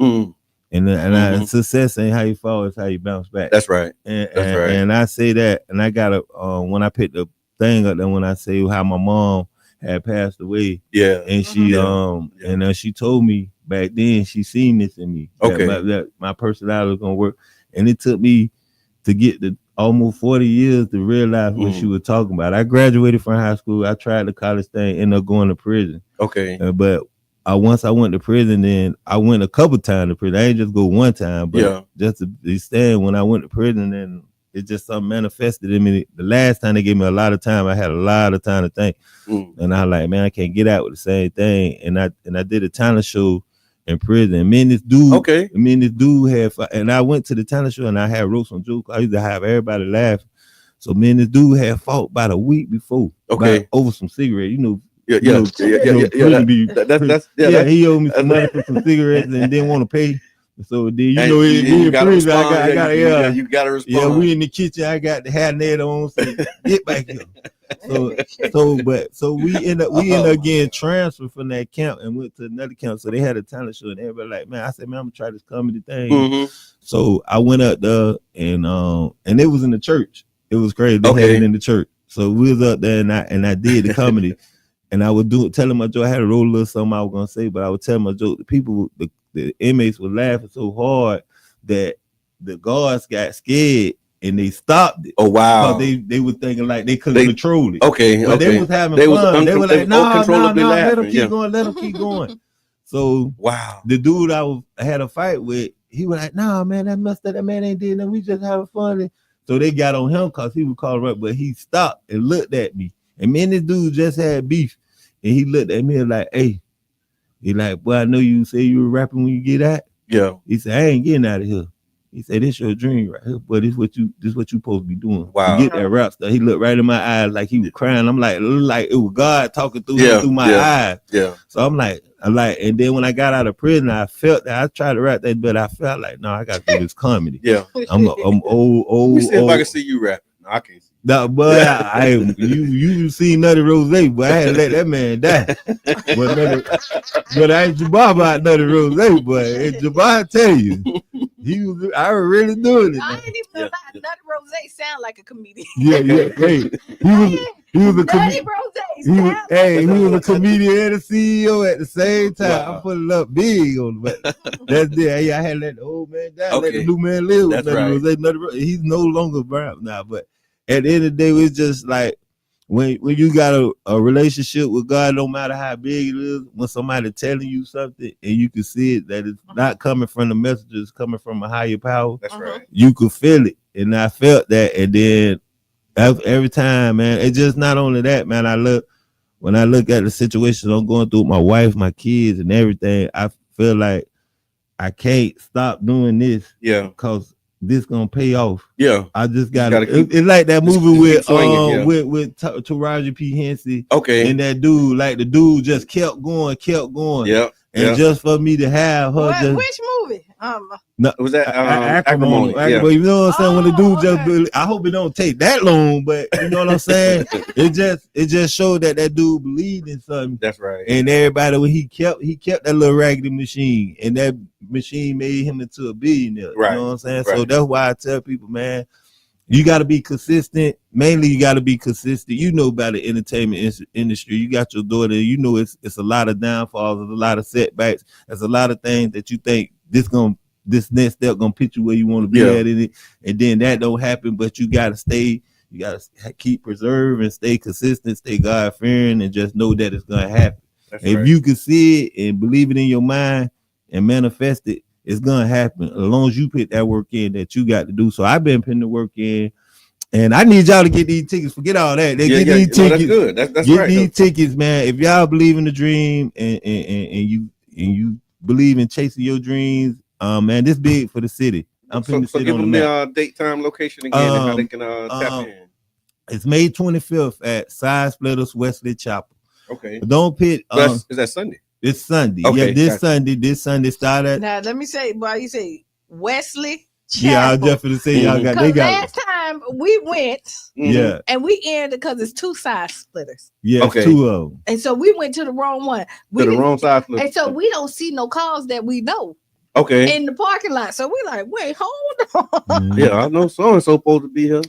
And success ain't how you fall, it's how you bounce back. That's right. And I say that, and I got when I picked the thing up, then when I say how my mom had passed away, and she and she told me back then she seen this in me, that my personality was gonna work, and it took me to get to almost 40 years to realize what she was talking about. I graduated from high school, I tried the college thing, ended up going to prison. But once I went to prison, then I went a couple times to prison. I ain't just go one time, but just to stand when I went to prison, and it just something manifested in me. The last time they gave me a lot of time, I had a lot of time to think. And I was like, man, I can't get out with the same thing. And I did a talent show in prison. And me and this dude had, and I went to the talent show and I had wrote some jokes. I used to have everybody laugh. So me and this dude had fought about a week before over some cigarettes. You know, he owed me some money for some cigarettes and didn't want to pay. So then you gotta respond. You gotta respond. Yeah, we in the kitchen. I got the hairnet on. So get back here. So we end up getting transferred from that camp and went to another camp. So they had a talent show and everybody like, man, I said, man, I'm gonna try this comedy thing. So I went up there and it was in the church. It was crazy. They had it in the church. So we was up there and I did the comedy. And I would telling my joke. I had to roll a little something I was gonna say, but I would tell my joke. The people, the inmates were laughing so hard that the guards got scared and they stopped it. Oh wow! Because they were thinking like they couldn't control it. But they was having fun. They were like, no, let them keep going. Let them keep going. So wow, the dude I had a fight with, he was like, nah, man, that messed up. That man ain't did nothing. We just having fun. So they got on him because he was calling up, but he stopped and looked at me. And me and this dude just had beef. And he looked at me like, hey, he like, boy, I know you say you were rapping when you get out. Yeah. He said, I ain't getting out of here. He said, this your dream right here, but this what you supposed to be doing. Wow. You get that rap stuff. He looked right in my eyes like he was crying. I'm like it was God talking through my eyes. Yeah. So I'm like, and then when I got out of prison, I felt that I tried to rap that, but I felt like, no, I got to do this comedy. Yeah. I'm old. Let me see if I can see you rapping. No, I can't see. No, but you seen Nutty Rose, but I had to let that man die. But I ain't Jabbar about Nutty Rose, but Jabbar tell you, I was really doing it. I ain't even know Nutty Rose sound like a comedian. Yeah. Hey, he was a comedian. He was a comedian and a CEO at the same time. Wow. I put it up big on, but that's it. Hey, I had to let the old man die, let the new man live. That's Nutty Rose. He's no longer around now, but. At the end of the day, it's just like when you got a relationship with God, no matter how big it is, when somebody telling you something and you can see it, that it's not coming from the messenger, it's coming from a higher power. That's right. You could feel it. And I felt that. And then every time, man, it's just not only that, man. When I look at the situation I'm going through with my wife, my kids, and everything, I feel like I can't stop doing this. Yeah. Because this gonna pay off. Yeah, I just gotta. It's like that movie with Taraji P. Henson. Okay, and that dude, like the dude just kept going. Yeah, and just for me to have her. Which movie? No, was that acrimony? Yeah. You know what I'm saying? When the dude just, I hope it don't take that long, but you know what I'm saying? it just showed that dude believed in something. That's right. And everybody, when he kept that little raggedy machine, and that machine made him into a billionaire. Right. You know what I'm saying? Right. So that's why I tell people, man, you got to be consistent. Mainly, you got to be consistent. You know about the entertainment industry. You got your daughter. You know it's a lot of downfalls. There's a lot of setbacks. There's a lot of things that you think this next step gonna put you where you want to be at in it, and then that don't happen. But you gotta keep preserving, stay consistent, stay God fearing, and just know that it's gonna happen. If you can see it and believe it in your mind and manifest it, it's gonna happen. As long as you put that work in that you got to do. So I've been putting the work in, and I need y'all to get these tickets. Forget all that. Get these tickets. That's good. That's get right. These tickets, man. If y'all believe in the dream and you believe in chasing your dreams. Man, this big for the city. I'm putting the city give on them the map. the date, time, location again, and how they can tap in. It's May 25th at Side Splitters, Wesley Chapel. Okay. But don't pit. Is that Sunday? It's Sunday. Okay, yeah, this Sunday started. Now let me say, boy, you say Wesley Chapel. Yeah, I was just gonna say y'all got. They got. Last time we went, yeah, and we ended because it's 2 side splitters. Yeah, okay. 2 of them. And so we went to the wrong one. To the wrong side splitter. And so we don't see no cars that we know. Okay. In the parking lot. So we like, wait, hold on. Yeah, I know so and so supposed to be here.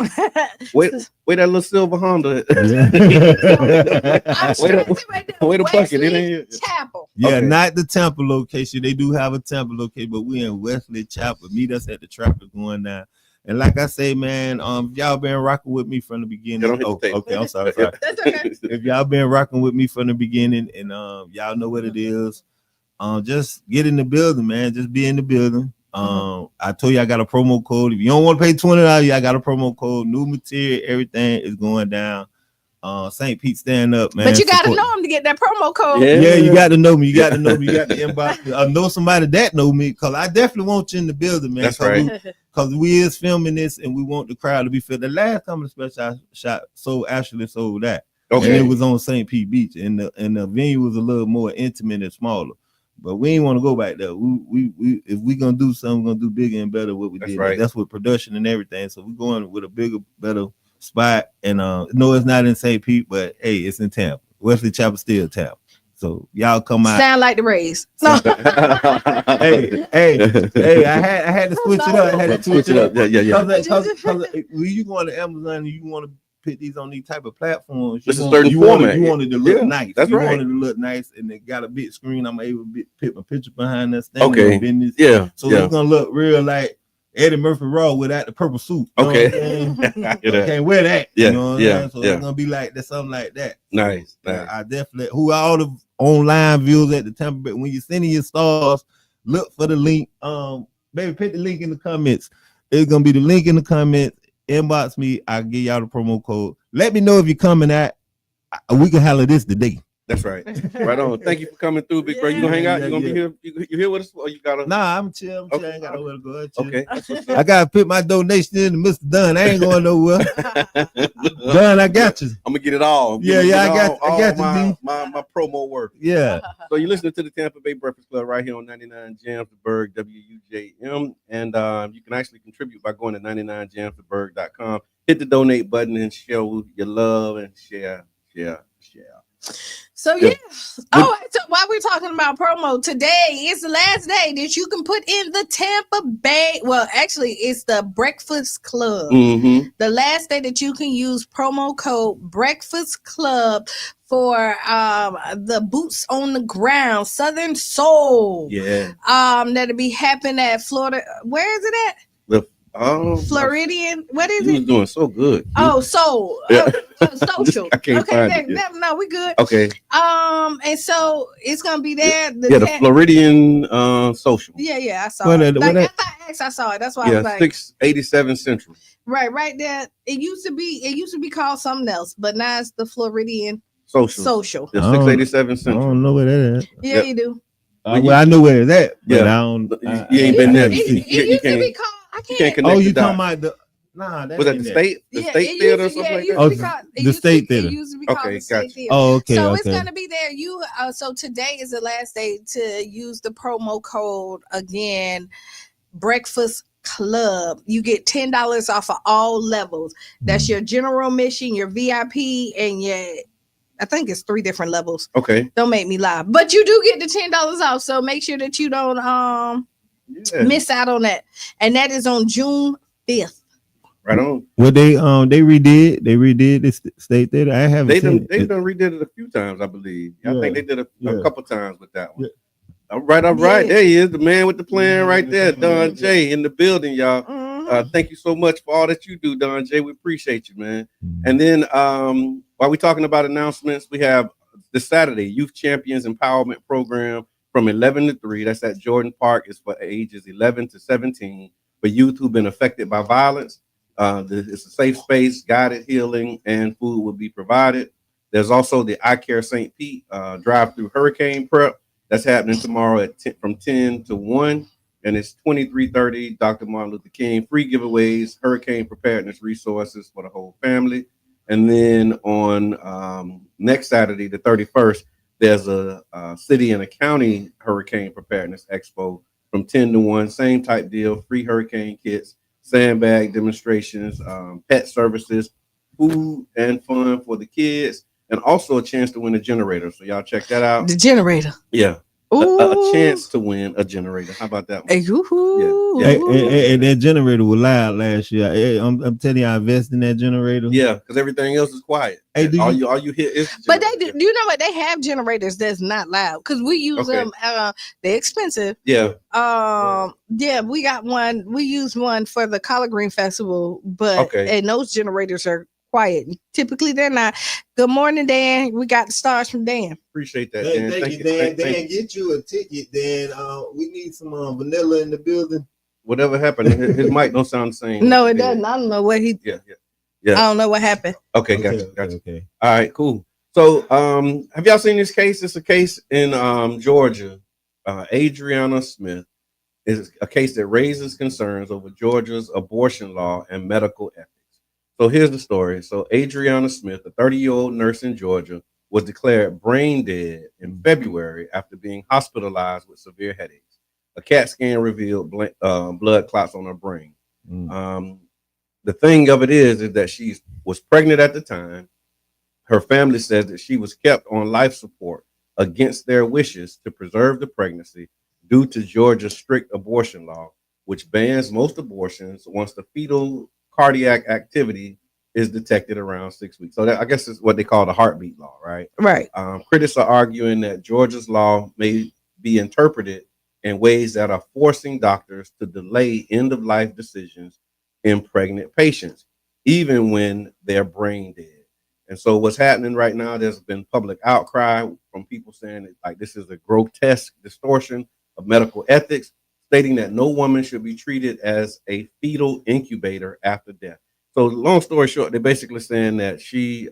Wait that little silver Honda. Wait a bucket. It ain't Chapel. Yeah, not the Tampa location. They do have a Tampa location, but we in Wesley Chapel. Meet us at the traffic going down. And like I say, man, y'all been rocking with me from the beginning. Okay, I'm sorry. That's okay. If y'all been rocking with me from the beginning, and y'all know what it is. Just get in the building, man. Just be in the building. I told you I got a promo code. If you don't want to pay $20, I got a promo code. New material, everything is going down. St. Pete stand up, man. But you gotta know him to get that promo code. Yeah, you got to know me. You got to know me. You got to inbox me. I know somebody that know me, because I definitely want you in the building, man. That's right. Because we is filming this and we want the crowd to be filled. The last time the special I shot sold that. Okay. And it was on St. Pete Beach, and the venue was a little more intimate and smaller. But we ain't want to go back there. We if we gonna do something, we're gonna do bigger and better what we did. Right. That's with production and everything. So we're going with a bigger, better spot. And no, it's not in St. Pete, but hey, it's in Tampa. Wesley Chapel still Tampa. So y'all come out. Sound like the Rays. No. hey, I had to switch it up. I had to switch it up. Yeah. Because when you go on to Amazon and you want to put these on these type of platforms, this is certain format. You wanted to look nice. That's right. You wanted to look nice, and it got a big screen. I'm able to put my picture behind that. Okay. Business. Yeah. So it's gonna look real like Eddie Murphy Raw without the purple suit. Okay. Can't wear that. Yeah. You know what I'm saying? So it's gonna be like that, something like that. Nice. I definitely. Who are all the online viewers at the Tampa Bay? When you're sending your stars, look for the link. Baby, put the link in the comments. It's gonna be the link in the comments. Inbox me. I'll give y'all the promo code. Let me know if you're coming at. We can handle this today. That's right. Right on. Thank you for coming through, big bro. You gonna hang out? You gonna be here? You here with us, or you gotta? Nah, I'm chill. Okay. I ain't got nowhere to go. Okay. I gotta put my donation in to Mr. Dunn. I ain't going nowhere. Dunn, I got you. I'm gonna get it all. I got you. My promo work. Yeah. So you're listening to the Tampa Bay Breakfast Club right here on 99 Jamsburg, WUJM, and you can actually contribute by going to 99jamsburg.com. Hit the donate button and show your love and share. So yeah. Oh, so while we're talking about promo, today is the last day that you can put in the Tampa Bay. Well, actually, it's the Breakfast Club. Mm-hmm. The last day that you can use promo code Breakfast Club for the Boots on the Ground Southern Soul. Yeah. That'll be happening at Florida. Where is it at? Floridian. What is it? You was doing so good. Oh, Soul. Social. I can't find it. No, we good. Okay. And so it's gonna be there. The Floridian Social. Yeah, I saw it. I saw it. That's why I was like 687 Central. Right there. It used to be called something else, but now it's the Floridian Social. The 687 Central. I don't know where that is. Yeah, you do. Well, I know where it's at, but I don't. You ain't been there. It used to be called. I can't. Oh, you talking about Nah, that was that ain't the that. state, the state theater or something like that? Oh, the state theater. It used to be called Okay, the state gotcha. theater. Oh, okay. So okay. it's gonna be there. So today is the last day to use the promo code again. Breakfast Club. You get $10 off of all levels. That's your general admission, your VIP, and your. I think it's 3 different levels. Okay. Don't make me lie, but you do get the $10 off. So make sure that you don't miss out on that. And that is on June 5th. Right on. Well, they redid this state theater. I haven't They seen done redid it a few times, I believe. I think they did a couple times with that one. Yeah. All right. There he is, the man with the plan right there, Don J in the building, y'all. Thank you so much for all that you do, Don J. We appreciate you, man. And then while we're talking about announcements, we have this Saturday Youth Champions Empowerment Program from 11 to 3. That's at Jordan Park. It's for ages 11 to 17 for youth who've been affected by violence. It's a safe space, guided healing, and food will be provided. There's also the I Care St. Pete drive-through hurricane prep. That's happening tomorrow from 10 to 1. And it's 2330 Dr. Martin Luther King. Free giveaways, hurricane preparedness resources for the whole family. And then on next Saturday, the 31st, there's a city and a county hurricane preparedness expo from 10 to 1. Same type deal, free hurricane kits, sandbag demonstrations, pet services, food and fun for the kids, and also a chance to win a generator. So y'all check that out. The generator. Yeah. A chance to win a generator. How about that one? And that generator was loud last year. I'm telling you, I invest in that generator. Yeah, because everything else is quiet. Hey, all you hear is the but they do. You know what? They have generators that's not loud because we use them. They're expensive. Yeah. Yeah, we got one. We use one for the Collard Green Festival, but and those generators are quiet. Typically, they're not. Good morning, Dan. We got the stars from Dan. Appreciate that, Dan. Thank you, Dan. Dan, get you a ticket, Dan. We need some vanilla in the building. Whatever happened, his mic don't sound the same. No, it doesn't. I don't know what he. Yeah. I don't know what happened. Okay, gotcha. Okay. All right, cool. So, have y'all seen this case? It's a case in Georgia. Adriana Smith is a case that raises concerns over Georgia's abortion law and medical ethics. So here's the story. So Adriana Smith, a 30-year-old nurse in Georgia, was declared brain dead in February after being hospitalized with severe headaches. A CAT scan revealed blood clots on her brain. The thing of it is that she was pregnant at the time. Her family says that she was kept on life support against their wishes to preserve the pregnancy due to Georgia's strict abortion law, which bans most abortions once the fetal cardiac activity is detected around 6 weeks. So that, I guess, is what they call the heartbeat law, right? Right. Critics are arguing that Georgia's law may be interpreted in ways that are forcing doctors to delay end-of-life decisions in pregnant patients, even when they're brain dead. And so what's happening right now, there's been public outcry from people saying that, like, this is a grotesque distortion of medical ethics, stating that no woman should be treated as a fetal incubator after death. So long story short, they're basically saying that she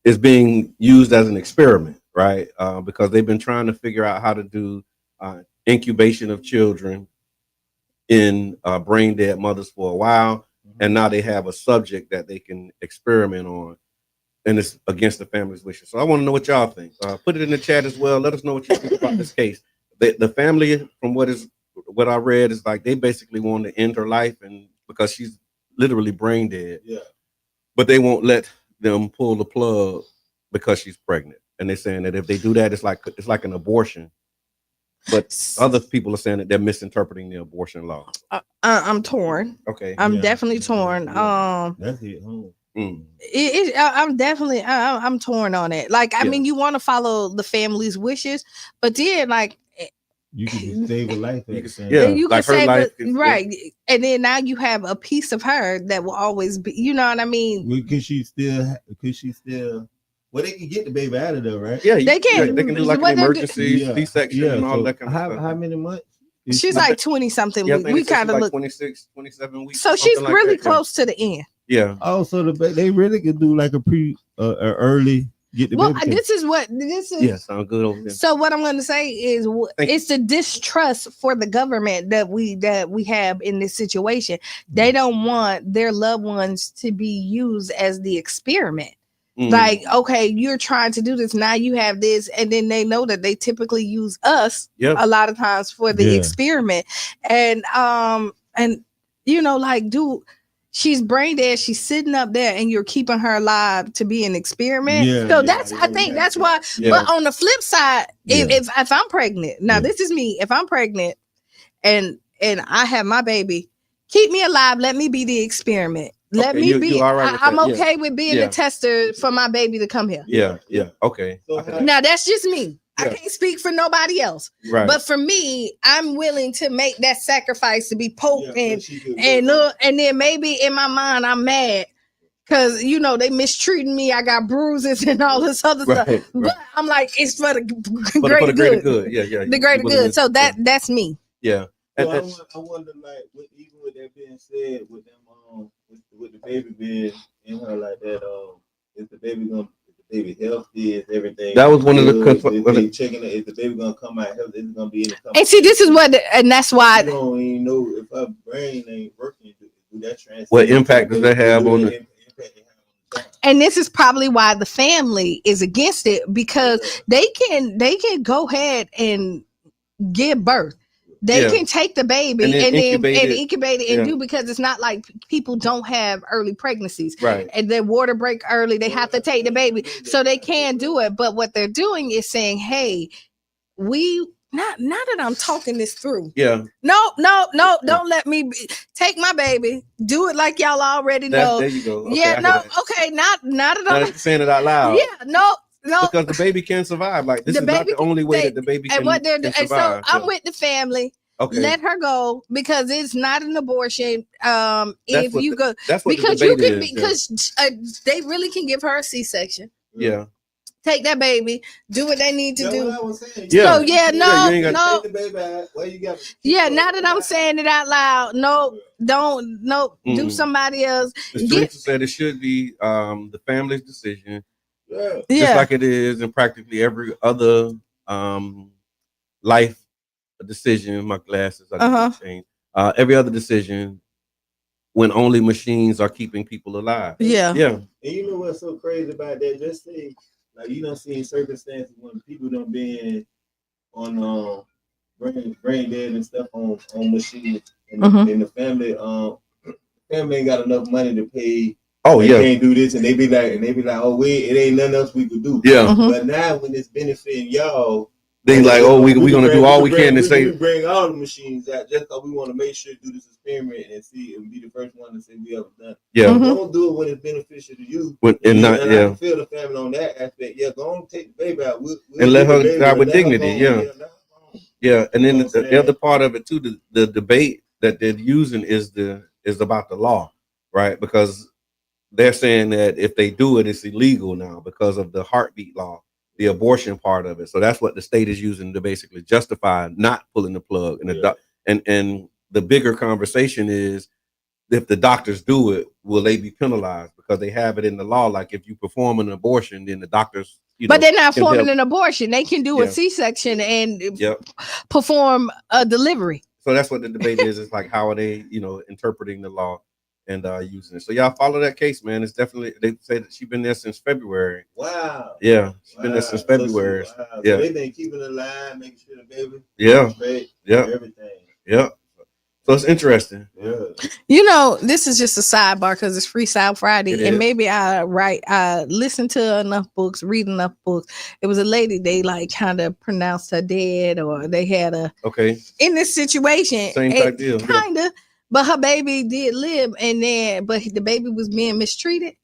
is being used as an experiment, right? Because they've been trying to figure out how to do incubation of children in brain dead mothers for a while. And now they have a subject that they can experiment on, and it's against the family's wishes. So I want to know what y'all think. Put it in the chat as well. Let us know what you think about this case. The family, from what I read, is like they basically want to end her life, and because she's literally brain dead. Yeah. But they won't let them pull the plug because she's pregnant, and they're saying that if they do that, it's like an abortion. But other people are saying that they're misinterpreting the abortion law. I'm torn. Okay. I'm definitely torn. That's it. I'm torn on it. Like, I mean, you want to follow the family's wishes, but then like you can save a life. You can save life, right? And then now you have a piece of her that will always be. You know what I mean? Because she still. Well, they can get the baby out of there, right? Yeah, they can. They can do like an emergency C-section and all that kind of stuff. How many months? She's like 20 something weeks. We kind of like look 26, 27 weeks. So she's really close to the end. Yeah. Oh, so they really could do like a early get the well, baby. this is. Yeah, sound good over there. So what I'm going to say is, it's the distrust for the government that we have in this situation. They don't want their loved ones to be used as the experiment. Like, okay, you're trying to do this, now you have this, and then they know that they typically use us a lot of times for the experiment, and you know, like, dude, she's brain dead, she's sitting up there, and you're keeping her alive to be an experiment. So I think that's why. But on the flip side, if I'm pregnant, now this is me. If I'm pregnant and I have my baby, keep me alive. Let me be the experiment. Let me be. I'm okay with being the tester for my baby to come here. Yeah. Okay. Now that's just me. I can't speak for nobody else. Right. But for me, I'm willing to make that sacrifice to be poked and then maybe in my mind I'm mad because, you know, they mistreating me. I got bruises and all this other stuff. But I'm like, it's for the greater good. Yeah. The greater good. So that's me. Yeah. So I wonder, like, even with that being said, with them, with the baby being in her like that, is the baby healthy? Is everything? That was one of the checking it. Is the baby gonna come out healthy? Is it gonna be in the and see, this is what, and that's why you don't even know if her brain ain't working. Do that translate? What impact does that have on the? And this is probably why the family is against it, because they can go ahead and give birth. They can take the baby and then incubate it and do, because it's not like people don't have early pregnancies. Right. And their water break early. They have to take the baby. So they can do it. But what they're doing is saying, hey, now that I'm talking this through. Yeah. No, don't let me take my baby. Do it like y'all already know. There you go. Okay, yeah, no, okay, not that I'm saying it out loud. Yeah, no. Because the baby can survive. Like, this is not the only way that the baby can survive. And so I'm with the family. Okay. Let her go, because it's not an abortion. If you go, because you can, because they really can give her a C-section. Yeah. Take that baby, do what they need to do. What I was saying. Yeah. So no. Take the baby out. Well, you got. Yeah, now that I'm saying it out loud, do somebody else. The scripture said it should be the family's decision. Just like it is in practically every other life decision. My glasses are changed. Every other decision, when only machines are keeping people alive. Yeah. And you know what's so crazy about that? Just say, like, you don't see circumstances when people don't been on brain dead and stuff on machines, and the family ain't got enough money to pay. Oh, yeah. Can't do this, and they be like, oh, wait, it ain't nothing else we could do. Yeah. But now when it's benefiting y'all, they like, oh, we're gonna do all we can to say. We bring all the machines out just because we want to make sure to do this experiment and see and be the first one to say we ever done. Yeah. Don't do it when it's beneficial to you. I can feel the family on that aspect. Yeah, go on, take the baby out. And let her die with dignity. Yeah. And then the other part of it too, the debate that they're using is about the law, right? Because they're saying that if they do it, it's illegal now because of the heartbeat law, the abortion part of it. So that's what the state is using to basically justify not pulling the plug. And the bigger conversation is, if the doctors do it, will they be penalized? Because they have it in the law. Like, if you perform an abortion, then the doctors, but they're not performing an abortion. They can do a C-section and perform a delivery. So that's what the debate is. It's like, how are they, interpreting the law and using it. So y'all follow that case, man. It's definitely, they say that she's been there since February. Wow. Yeah, she's been there since February. So they've been keeping it alive, making sure the baby straight, everything. Yeah. So it's interesting. Yeah. This is just a sidebar because it's Freestyle Friday, and maybe I listened to enough books, read enough books. It was a lady, they like kind of pronounced her dead, or they had in this situation. Same type deal. Kind of. But her baby did live, but the baby was being mistreated.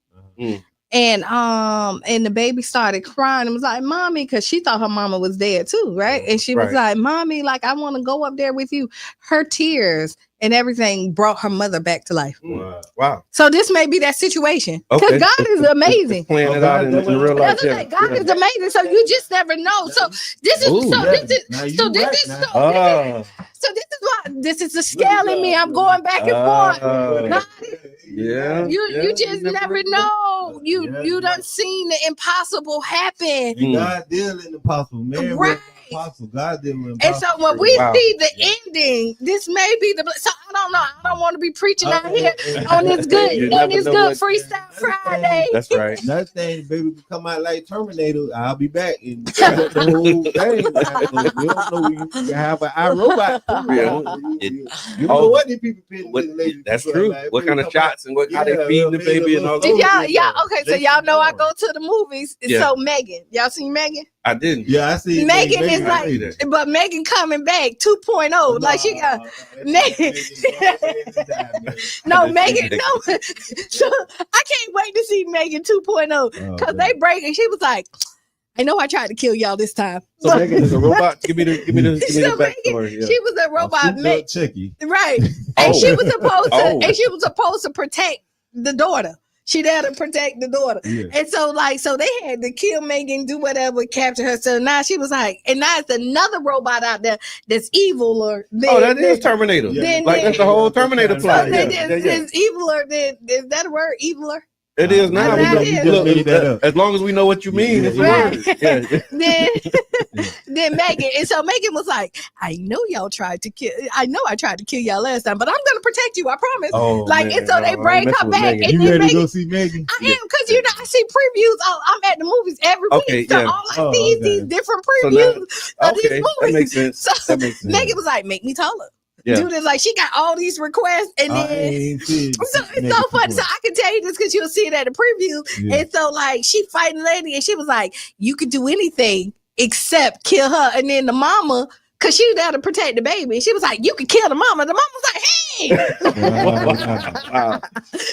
And the baby started crying and was like, "Mommy," because she thought her mama was dead too, right? And she was like, "Mommy, like, I want to go up there with you." Her tears and everything brought her mother back to life. Wow. So this may be that situation. Because God is amazing. Playing it out in real life. God is amazing. So you just never know. So this is the scale in me. I'm going back and forth. God, Yeah. you just never know. you done seen the impossible happen. And God deal in the impossible. Man, Right. Impossible. God deal in And impossible. so when we see the ending, this may be the. So I don't know. I don't want to be preaching out here on this good Freestyle Friday. That's right. Another thing, baby, can come out like Terminator. I'll be back and the whole thing. You don't know you can have an iRobot. You don't know what these people pin. That's true. Like, what kind of shots and how they feeding the baby and all that. Okay, so y'all know I go to the movies. Yeah. So Megan, y'all seen Megan? I didn't. Yeah, I see. Megan is like, but Megan coming back 2.0. Like she got Megan. No, Megan. No, so I can't wait to see Megan 2.0 because they break and she was like, I know I tried to kill y'all this time. So Megan is a robot. Give me the backstory. Yeah. She was a robot, right? And Oh. she was supposed to protect the daughter. She there to protect the daughter. Yeah. And so they had to kill Megan, do whatever, capture her. So now she was like, and now it's another robot out there that's eviler. That is Terminator. That's the whole Terminator plot. Is eviler. Is that a word? Eviler? It is now. Look, as long as we know what you mean, it's a word. Yeah. Then Megan, and so Megan was like, I know I tried to kill y'all last time, but I'm gonna protect you, I promise. And so they bring her back. And you ready to go see Megan? I am, because I see previews. I'm at the movies every week. So all I see is these different previews of these movies. That makes sense. So Megan was like, make me taller. Yeah. Do this, like she got all these requests, and then so it's so funny. So I can tell you this because you'll see it at the preview. Yeah. And so like she fighting lady, and she was like, "You could do anything except kill her." And then the mama, because she was there to protect the baby, she was like, "You could kill the mama." The mama was like, "Hey!" Wow.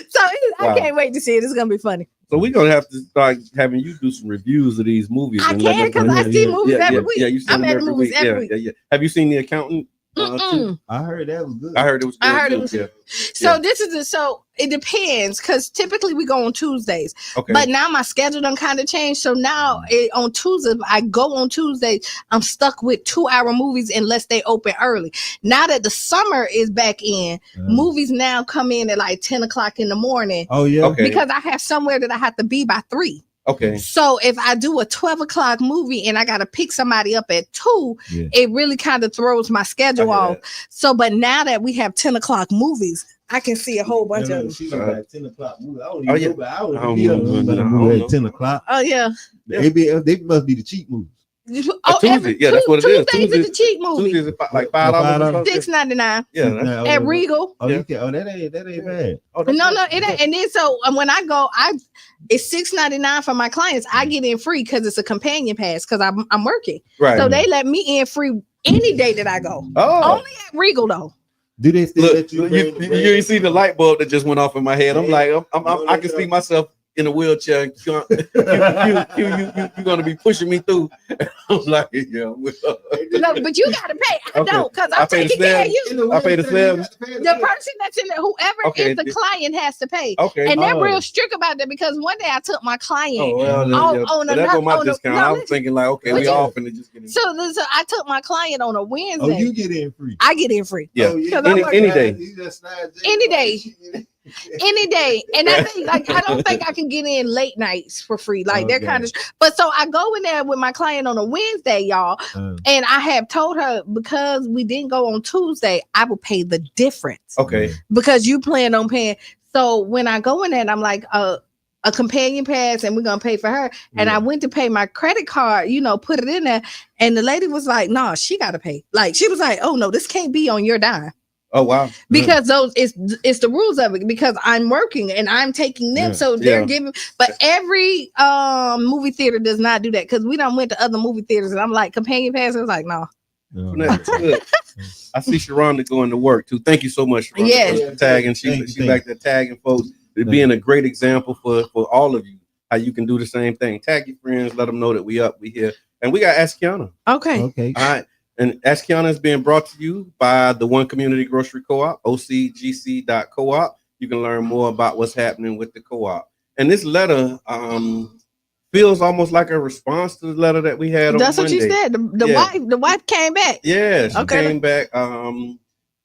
So I can't wait to see it. It's gonna be funny. So we're gonna have to start having you do some reviews of these movies. I can because I see movies every week. Yeah, I'm at the movies every week. Yeah. Have you seen The Accountant? I heard that was good. I heard it was good. So this is so it depends because typically we go on Tuesdays. Okay. But now my schedule done kind of changed. So now on Tuesdays, I go on Tuesdays. I'm stuck with 2-hour movies unless they open early. Now that the summer is back in, movies now come in at like 10 o'clock in the morning. Oh yeah. Okay. Because I have somewhere that I have to be by 3. Okay. So if I do a 12 o'clock movie and I got to pick somebody up at 2, it really kind of throws my schedule off. So, but now that we have 10 o'clock movies, I can see a whole bunch of them. She's like 10 o'clock movie. I don't even know, but I don't know at 10 o'clock. Oh, yeah. They must be the cheap movies. Tuesday. That's what it is. Tuesdays is the cheap movie. Tuesdays is like $5. $6.99. Yeah. At Regal. Oh, that ain't bad. No, it ain't. And then so when I go, it's $6.99 for my clients. I get in free because it's a companion pass because I'm working. Right. So they let me in free any day that I go. Oh. Only at Regal though. Do they still let you? You see the light bulb that just went off in my head. I'm like, I can see myself in a wheelchair. You're gonna be pushing me through. I'm like, no, but you gotta pay. I don't, because I'm taking care of you. I pay the sale. The person that's in there, whoever is the client, has to pay. Okay, and they're real strict about that because one day I took my client on my discount. I was thinking like, okay, we all finna just get in. So I took my client on a Wednesday. Oh, you get in free. I get in free. Yeah, any day. Any day. And I think I don't think I can get in late nights for free. Like they're kind of, but so I go in there with my client on a Wednesday, y'all. And I have told her because we didn't go on Tuesday, I will pay the difference. Okay. Because you plan on paying. So when I go in there, I'm like, a companion pass and we're going to pay for her. And I went to pay my credit card, put it in there. And the lady was like, nah, she got to pay. Like, she was like, oh no, this can't be on your dime. Oh wow! Because it's the rules of it. Because I'm working and I'm taking them, so they're giving. But every movie theater does not do that because we done went to other movie theaters and I'm like companion pass. I was like, no. That's good. I see Sharonda going to work too. Thank you so much, Sharonda, for tagging. She back there tagging folks, being a great example for all of you how you can do the same thing. Tag your friends, let them know that we here, and we got Ask Kiana. Okay. All right. And Ask Kiana is being brought to you by the One Community Grocery Co-op, ocgc.coop. You can learn more about what's happening with the co-op. And this letter feels almost like a response to the letter that we had. That's on what Monday. you said. The wife came back. Yeah, she came back.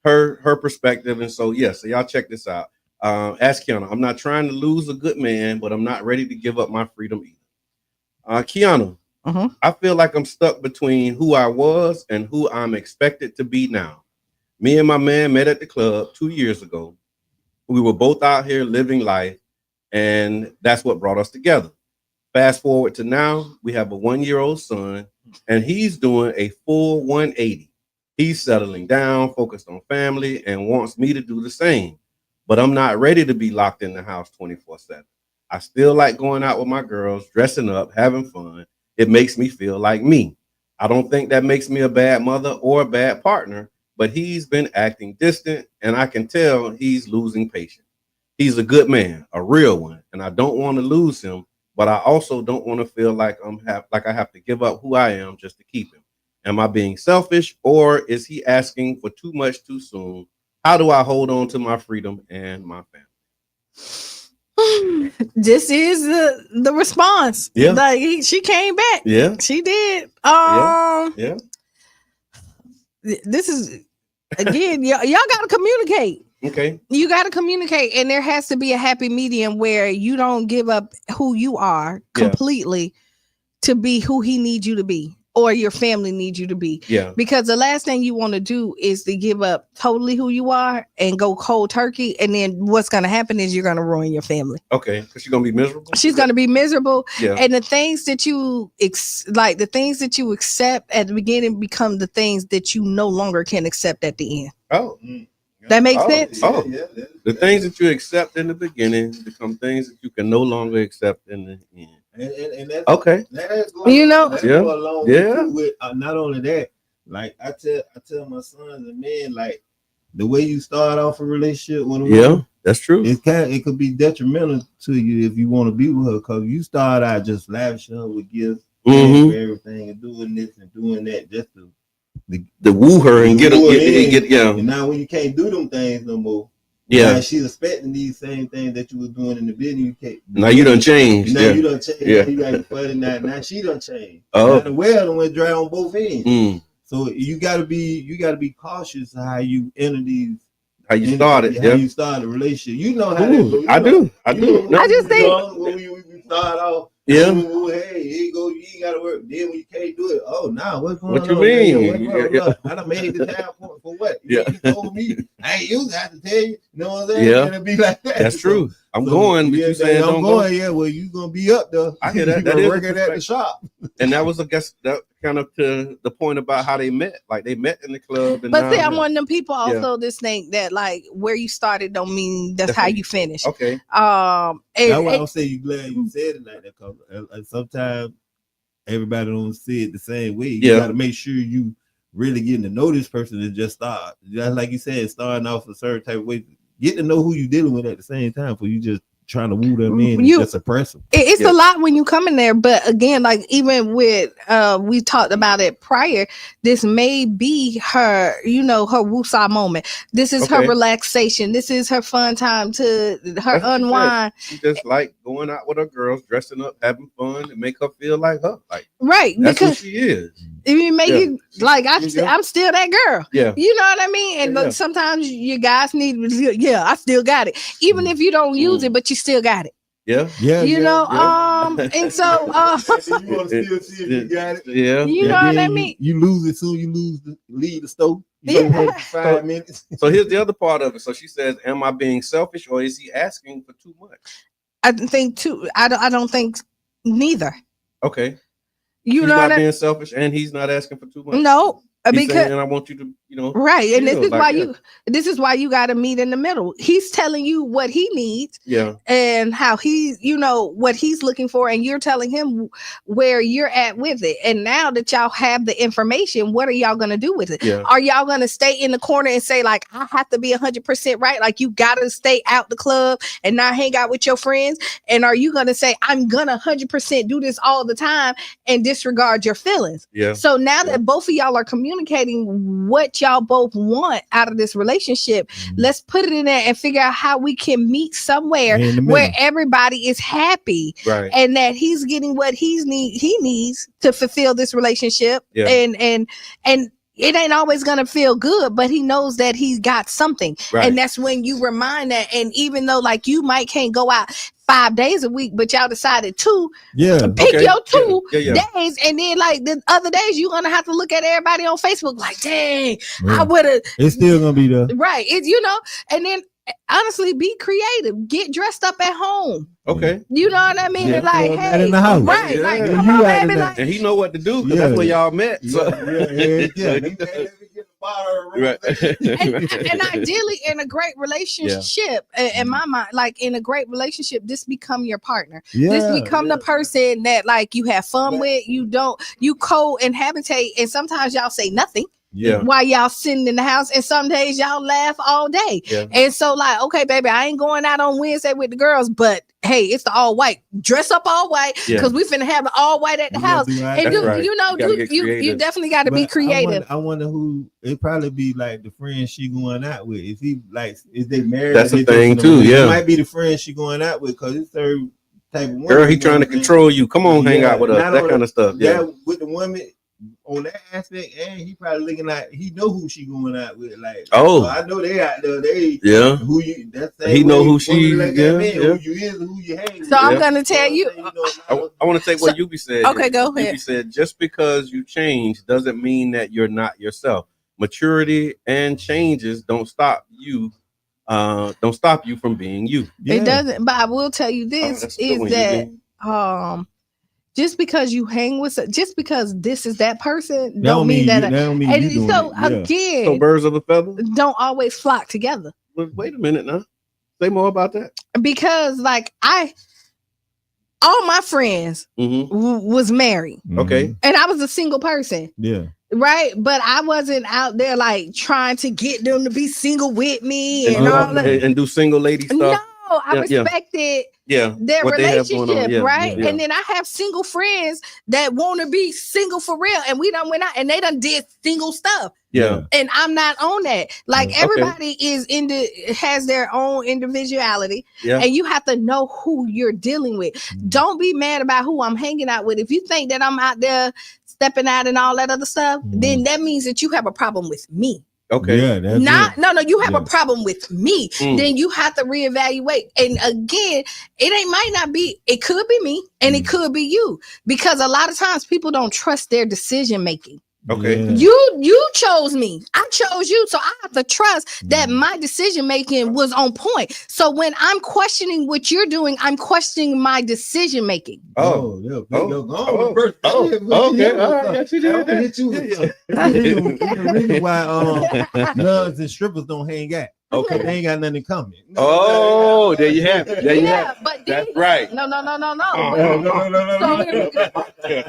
Her perspective. And so, so y'all check this out. Ask Kiana. I'm not trying to lose a good man, but I'm not ready to give up my freedom either. Kiana, I feel like I'm stuck between who I was and who I'm expected to be now. Me and my man met at the club 2 years ago. We were both out here living life, and that's what brought us together. Fast forward to now, we have a 1-year-old son, and he's doing a full 180. He's settling down, focused on family, and wants me to do the same. But I'm not ready to be locked in the house 24/7. I still like going out with my girls, dressing up, having fun. It makes me feel like me. I don't think that makes me a bad mother or a bad partner, but he's been acting distant, and I can tell he's losing patience. He's a good man, a real one, and I don't want to lose him, but I also don't want to feel like I have to give up who I am just to keep him. Am I being selfish, or is he asking for too much too soon? How do I hold on to my freedom and my family? This is the response. Yeah. Like she came back. Yeah. She did. Yeah. This is again, y'all gotta communicate. Okay. You gotta communicate, and there has to be a happy medium where you don't give up who you are completely to be who he needs you to be, or your family needs you to be. Yeah. Because the last thing you want to do is to give up totally who you are and go cold turkey. And then what's going to happen is you're going to ruin your family. Okay. Because she's going to be miserable. She's going to be miserable. Yeah. And the things that you the things that you accept at the beginning become the things that you no longer can accept at the end. Oh. That makes sense? The things that you accept in the beginning become things that you can no longer accept in the end. And that's okay. That's going, you know, that's yeah, going along yeah. with not only that, like I tell my sons and men, like the way you start off a relationship with a woman, that's true. It could be detrimental to you if you want to be with her, because you start out just lavishing her with gifts, for everything, and doing this and doing that just to woo her and get yeah. And now when you can't do them things no more. Yeah, now she's expecting these same things that you were doing in the beginning. You can't. Now you done changed. Now you done changed. Yeah. You got funny now. Now she done changed. Oh, now the well done went dry on both ends. So you gotta be cautious of how you enter these. How you started a relationship. You know how I do. I just think when we start off. Yeah. Hey, here you go. You ain't gotta work. Then when you can't do it, what's going on? What you mean? I done made the time for what? Yeah. You told me. I ain't used to have to tell you. You know what I'm saying? Yeah. It'll be like that. That's true. I'm going, but you saying I'm don't going. go. Yeah, well, you gonna be up there. I hear that. You That is working at the shop. And that was, I guess, that kind of to the point about how they met. Like they met in the club. And but see, I'm one of them people also this think that like where you started don't mean that's how you finish. Okay. That's why I'm saying you glad you said it like that, because sometimes everybody don't see it the same way. You gotta make sure you really getting to know this person and just start. Just like you said, starting off a certain type of way. Get to know who you're dealing with at the same time, for you just trying to woo them in and just suppress them. It's a lot when you come in there, but again, like even with we talked about it prior, this may be her, her woosah moment. This is her relaxation. This is her fun time to her unwind. She just like going out with her girls, dressing up, having fun, and make her feel like her. Like right, that's because who she is. You make it like I'm still that girl. Yeah, you know what I mean. And but sometimes you guys need. I still got it, even if you don't use it, but you still got it. Yeah. You know. And so you want to still see if you got it. Yeah. You know what I mean. You lose it soon. You leave the stove. You have 5 minutes. So here's the other part of it. So she says, "Am I being selfish, or is he asking for too much?" I think I don't think neither. Okay. He's not being selfish, and he's not asking for too much. No, because saying, and I want you to, right. And this is why you got to meet in the middle. He's telling you what he needs, and how he's, what he's looking for, and you're telling him where you're at with it. And now that y'all have the information, what are y'all gonna do with it? Yeah. Are y'all gonna stay in the corner and say like, I have to be 100% right? Like you gotta stay out the club and not hang out with your friends? And are you gonna say I'm gonna 100% do this all the time and disregard your feelings? Yeah. So now that both of y'all are communicating what y'all both want out of this relationship, let's put it in there and figure out how we can meet somewhere where everybody is happy, right? And that he's getting what he needs to fulfill this relationship, and it ain't always gonna feel good, but he knows that he's got something. Right. And that's when you remind that. And even though like you might can't go out 5 days a week, but y'all decided to pick your 2 days, and then like the other days you're gonna have to look at everybody on Facebook like, dang, I would have. It's still gonna be there, right? It's and then honestly, be creative. Get dressed up at home. Okay, you know what I mean? Yeah. Like, hey, in the house. right? Yeah. Like, Yeah. come on, baby. Like, And he know what to do because that's where y'all met. So. Right. and ideally in a great relationship, in my mind, like in a great relationship, this become your partner. This become the person that like you have fun with. You co-inhabitate, and sometimes y'all say nothing. While y'all sitting in the house, and some days y'all laugh all day. And so like, okay, baby, I ain't going out on Wednesday with the girls, but hey, it's the all white. Dress up all white because we finna have the all white at the house. And you definitely got to be creative. I wonder who it probably be like the friend she going out with. Is he like, is they married? That's the thing too. It might be the friend she going out with because it's her type of woman. Girl, he trying to control you. Come on, hang out with us. That kind of stuff. Yeah, with the woman. On that aspect, and he probably looking like he know who she going out with. Like, I know they out there. They who you. That's he know who she. Like who you is, who you hang. So I'm gonna tell you. I want to take what Yubi said. Okay, go ahead. Yubi said just because you change doesn't mean that you're not yourself. Maturity and changes don't stop you. Don't stop you from being you. It doesn't. But I will tell you this is that just because you hang with, just because this is that person, don't mean that. And so again, so birds of a feather don't always flock together. But wait a minute now. Say more about that. Because like all my friends was married. Okay. And I was a single person. Yeah. Right, but I wasn't out there like trying to get them to be single with me and all that and do single lady stuff. No, I respected their relationship, right? And then I have single friends that want to be single for real, and we done went out and they done did single stuff. Yeah, and I'm not on that. Like everybody has their own individuality, and you have to know who you're dealing with. Don't be mad about who I'm hanging out with. If you think that I'm out there stepping out and all that other stuff, then that means that you have a problem with me. Okay. Yeah, no, you have a problem with me. Then you have to reevaluate. And again, might not be, it could be me and it could be you. Because a lot of times people don't trust their decision making. Okay. You chose me. I chose you. So I have to trust that my decision making was on point. So when I'm questioning what you're doing, I'm questioning my decision making. Okay. All right. The reason why nuns and strippers don't hang out. Okay, they ain't got nothing in common. There you have it. But that's right. No. No.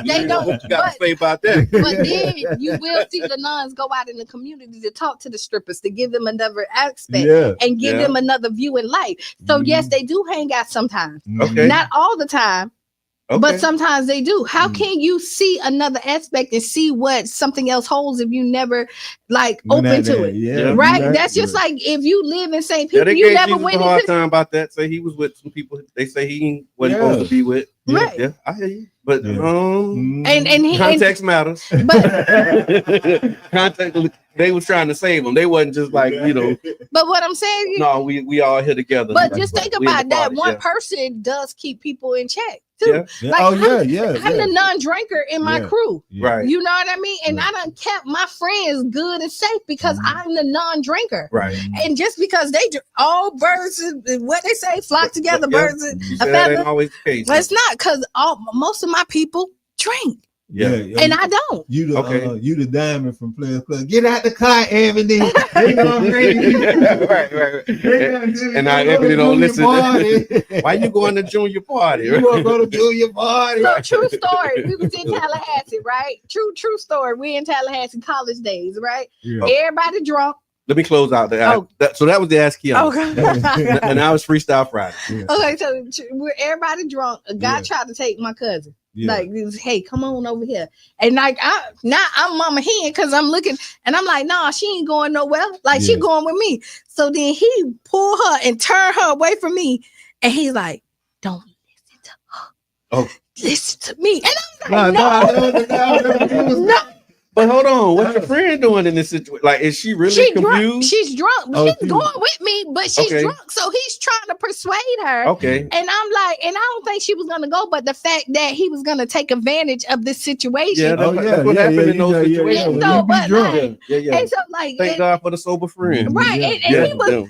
They don't. What you got to say about that? But then you will see the nuns go out in the community to talk to the strippers, to give them another aspect and give them another view in life. So yes, they do hang out sometimes. Okay. Not all the time. Okay. But sometimes they do. How can you see another aspect and see what something else holds if you never like open to it? Yeah, right? That's just like if you live in St. Peter, you never went into a hard time about that. Say he was with some people they say he wasn't supposed to be with. Right. Yeah, I hear you. But and context matters. But context, they was trying to save him. They wasn't just like, But what I'm saying, no, we all here together. But just think about that. One person does keep people in check too. Yeah. Like, I'm the non-drinker in my crew. Right. You know what I mean? And I done kept my friends good and safe because I'm the non-drinker. Right. And just because all birds, what they say, flock together, birds and a feather. That ain't always the case. It's not, because most of my people drink. Yeah. And I don't. You the diamond from Players Club. Get out the car, Ebony. They gonna right. And now Ebony don't listen. Why you going to junior party? You want to go to junior party? So true story. We was in Tallahassee, right? True story. We in Tallahassee college days, right? Yeah. Everybody drunk. Let me close out the so that was the Ask Kiana. Okay. And now it's Freestyle Friday. Yeah. Okay, so we're everybody drunk. A guy tried to take my cousin. Yeah. Like, hey, come on over here. And like I'm mama hen because I'm looking and I'm like, nah, she ain't going nowhere. Like she going with me. So then he pulled her and turned her away from me. And he's like, don't listen to her. Oh. Listen to me. And I'm like, no. But hold on, what's your friend doing in this situation? Like, is she really confused? She's drunk. She's going with me, but she's drunk. So he's trying to persuade her. Okay. And I'm like, and I don't think she was gonna go, but the fact that he was gonna take advantage of this situation. Yeah, that's what happened in those situations. And so, but like, and so like, thank God for the sober friend. Right. And he was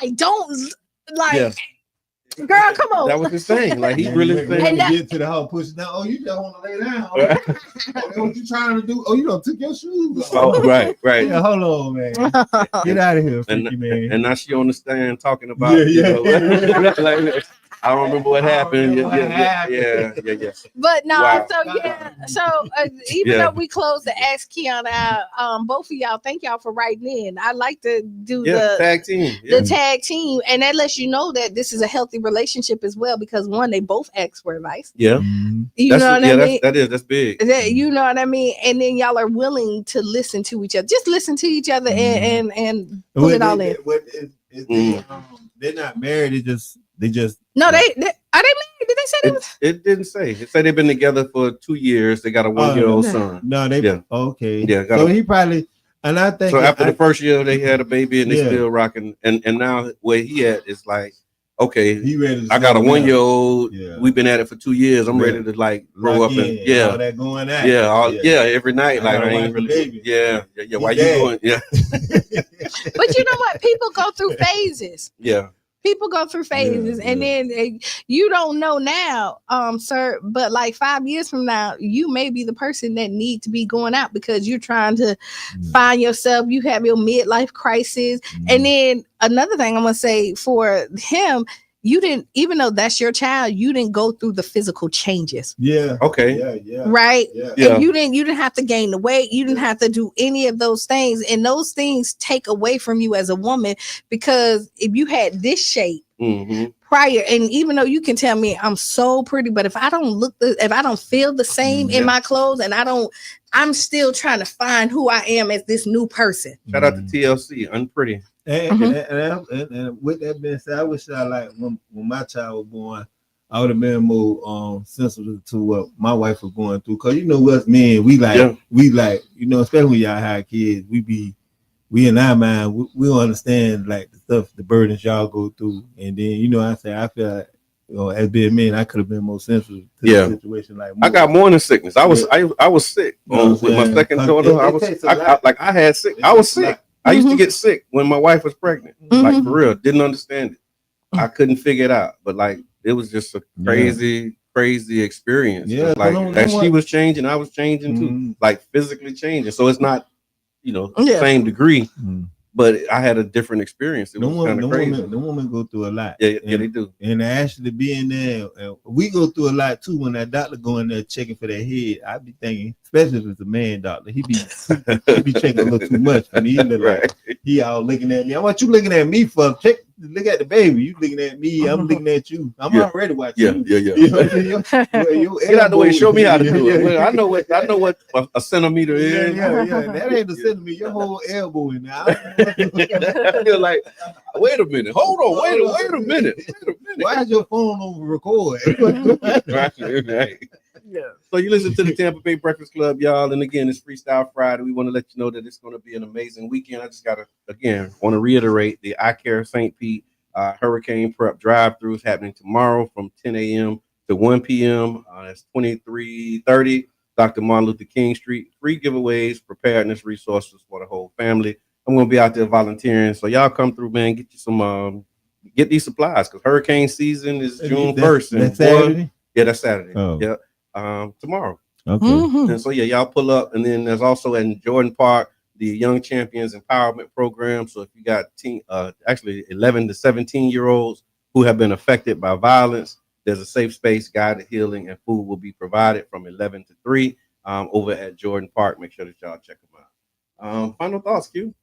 like, don't like. Girl, come on. That was his thing. Like he really saying get to the house, push it down. Oh, you just want to lay down. What you trying to do? Oh, you don't took your shoes off. Oh, right. Yeah, hold on, man. Get out of here, freaky man. And now she on the stand talking about like, I don't remember what happened. Yeah. But no, so even though we closed the Ask Keon out, both of y'all, thank y'all for writing in. I like to do the tag team. The tag team, and that lets you know that this is a healthy relationship as well, because one, they both ask for advice. Yeah. You know what I mean? That's big. You know what I mean? And then y'all are willing to listen to each other. Just listen to each other and put it all in. They're not married, they just no, they are they married? Did they say they was? It didn't say. It said they've been together for 2 years. They got a 1-year-old son. No, okay. Yeah, so he probably, and I think so after the first year they had a baby and they still rocking, and now where he at is like, okay, he ready. I got a 1-year-old. Yeah. We've been at it for 2 years. I'm ready to like grow up and all that going on. Every night. Like I ain't really baby. Yeah. Why you going? Yeah. But you know what? People go through phases. Yeah. People go through phases, and then you don't know now, sir. But like 5 years from now, you may be the person that need to be going out because you're trying to find yourself. You have your midlife crisis, and then another thing I'm gonna say for him. You didn't, even though that's your child, you didn't go through the physical changes. Yeah. Okay. Yeah. Right. Yeah. And you didn't have to gain the weight. You didn't have to do any of those things. And those things take away from you as a woman, because if you had this shape prior, and even though you can tell me I'm so pretty, but if I don't if I don't feel the same in my clothes, and I'm still trying to find who I am as this new person. Shout out to TLC, Unpretty. And with that being said, I wish when my child was born, I would have been more sensitive to what my wife was going through. Cause you know us men, we especially when y'all have kids, we in our mind, we don't understand like the stuff, the burdens y'all go through. And then I feel like, as being men, I could have been more sensitive to the situation. Like I got morning sickness. I was sick with my second daughter. I had sick. I was sick. I used to get sick when my wife was pregnant. Like for real, didn't understand it. I couldn't figure it out. But like it was just a crazy experience. Yeah, like she was changing, I was changing too. Like physically changing. So it's not, same degree. But I had a different experience. It was kind of crazy. The women go through a lot. Yeah, they do. And actually being there, we go through a lot too. When that doctor go in there checking for their head, I be thinking, especially if it's a man doctor, he be checking a little too much. And he all looking at me. I want you looking at me for look at the baby. You looking at me. I'm looking at you. I'm already watching. Yeah. Get out the way. Show me how to do it. I know what a centimeter is. Yeah. That ain't a centimeter. Your whole elbow in there. I feel like, wait a minute. Hold on. Wait a minute. Why is your phone on record? Right. Yeah. So you listen to the Tampa Bay Breakfast Club, y'all. And again, it's Freestyle Friday. We want to let you know that it's going to be an amazing weekend. I just want to reiterate the I Care St. Pete Hurricane Prep drive-through is happening tomorrow from 10 a.m. to 1 p.m. That's 2330 Dr. Martin Luther King Street. Free giveaways, preparedness resources for the whole family. I'm going to be out there volunteering. So y'all come through, man. Get you some, get these supplies, because hurricane season is June 1st. That's Saturday? Yeah, that's Saturday. Oh. Yeah. Tomorrow. Okay. And so y'all pull up, and then there's also in Jordan Park the Young Champions Empowerment Program. So if you got 11 to 17-year-olds who have been affected by violence, there's a safe space, guided healing, and food will be provided from 11 to 3 over at Jordan Park. Make sure that y'all check them out. Final thoughts, Q.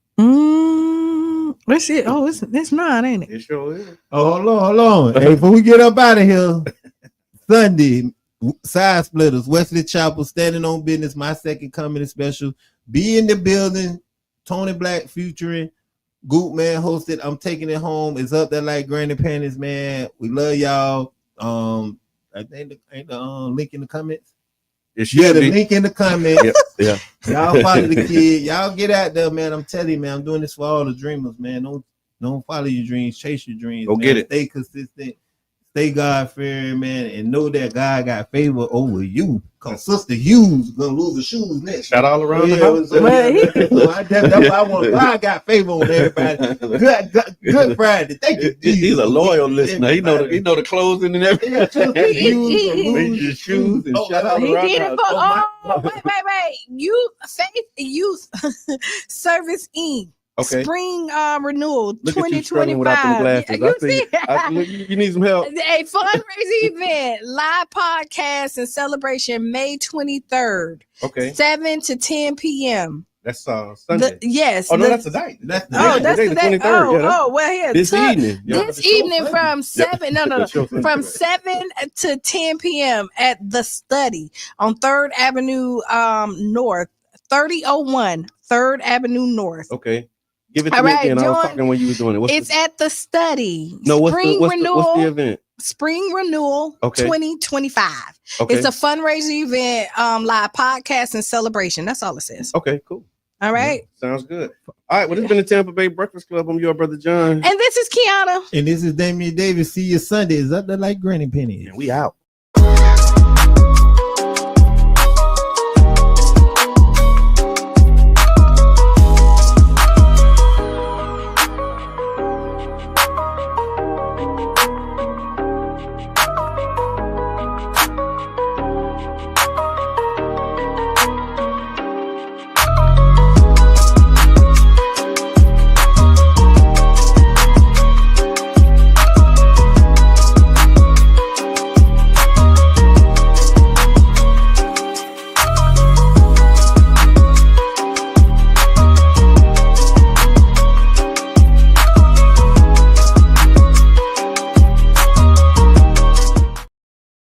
Let's see. Oh, it's 9, ain't it? It sure is. Oh, hold on. Hey, before we get up out of here, Sunday. Side Splitters, Wesley Chapel, Standing on Business, my second comedy special. Be in the building. Tony Black featuring Goop Man hosted. I'm taking it home. It's up there like granny panties, man. We love y'all. I think the link in the comments. The link in the comments. Yeah. Y'all follow the kid. Y'all get out there, man. I'm telling you, man. I'm doing this for all the dreamers, man. Don't follow your dreams. Chase your dreams. Go man. get it. Stay consistent. Stay God-fearing, man, and know that God got favor over you. Cause Sister Hughes gonna lose the shoes next. Shout all around the house. So that's why I want. God got favor on everybody. Good Friday. Thank you. He's a loyal listener. He know the closing and everything. Yeah, Hughes your shoes and shout out He around did the it house. for wait. Youth Service Inc. Okay. Spring renewal Look at you struggling without them 2025. glasses. You need some help. A fundraising event, live podcast and celebration May 23rd. Okay. 7 to 10 p.m. That's Sunday. Yes. Oh no, that's the night. That's the day. The 23rd. Well, here. This evening. This evening from 7. No. From 7 to 10 p.m. at the Study on 3rd Avenue North, 3001 3rd Avenue North. Okay. Give it to me again. I was talking when you were doing it. It's at the Study. No, what's the event? Spring Renewal 2025. Okay. It's a fundraising event, live podcast and celebration. That's all it says. Okay, cool. All right. Sounds good. All right. Well, this has been the Tampa Bay Breakfast Club. I'm your brother John. And this is Kiana. And this is Damian Davis. See you Sunday. Is that the like Granny Penny? And we out.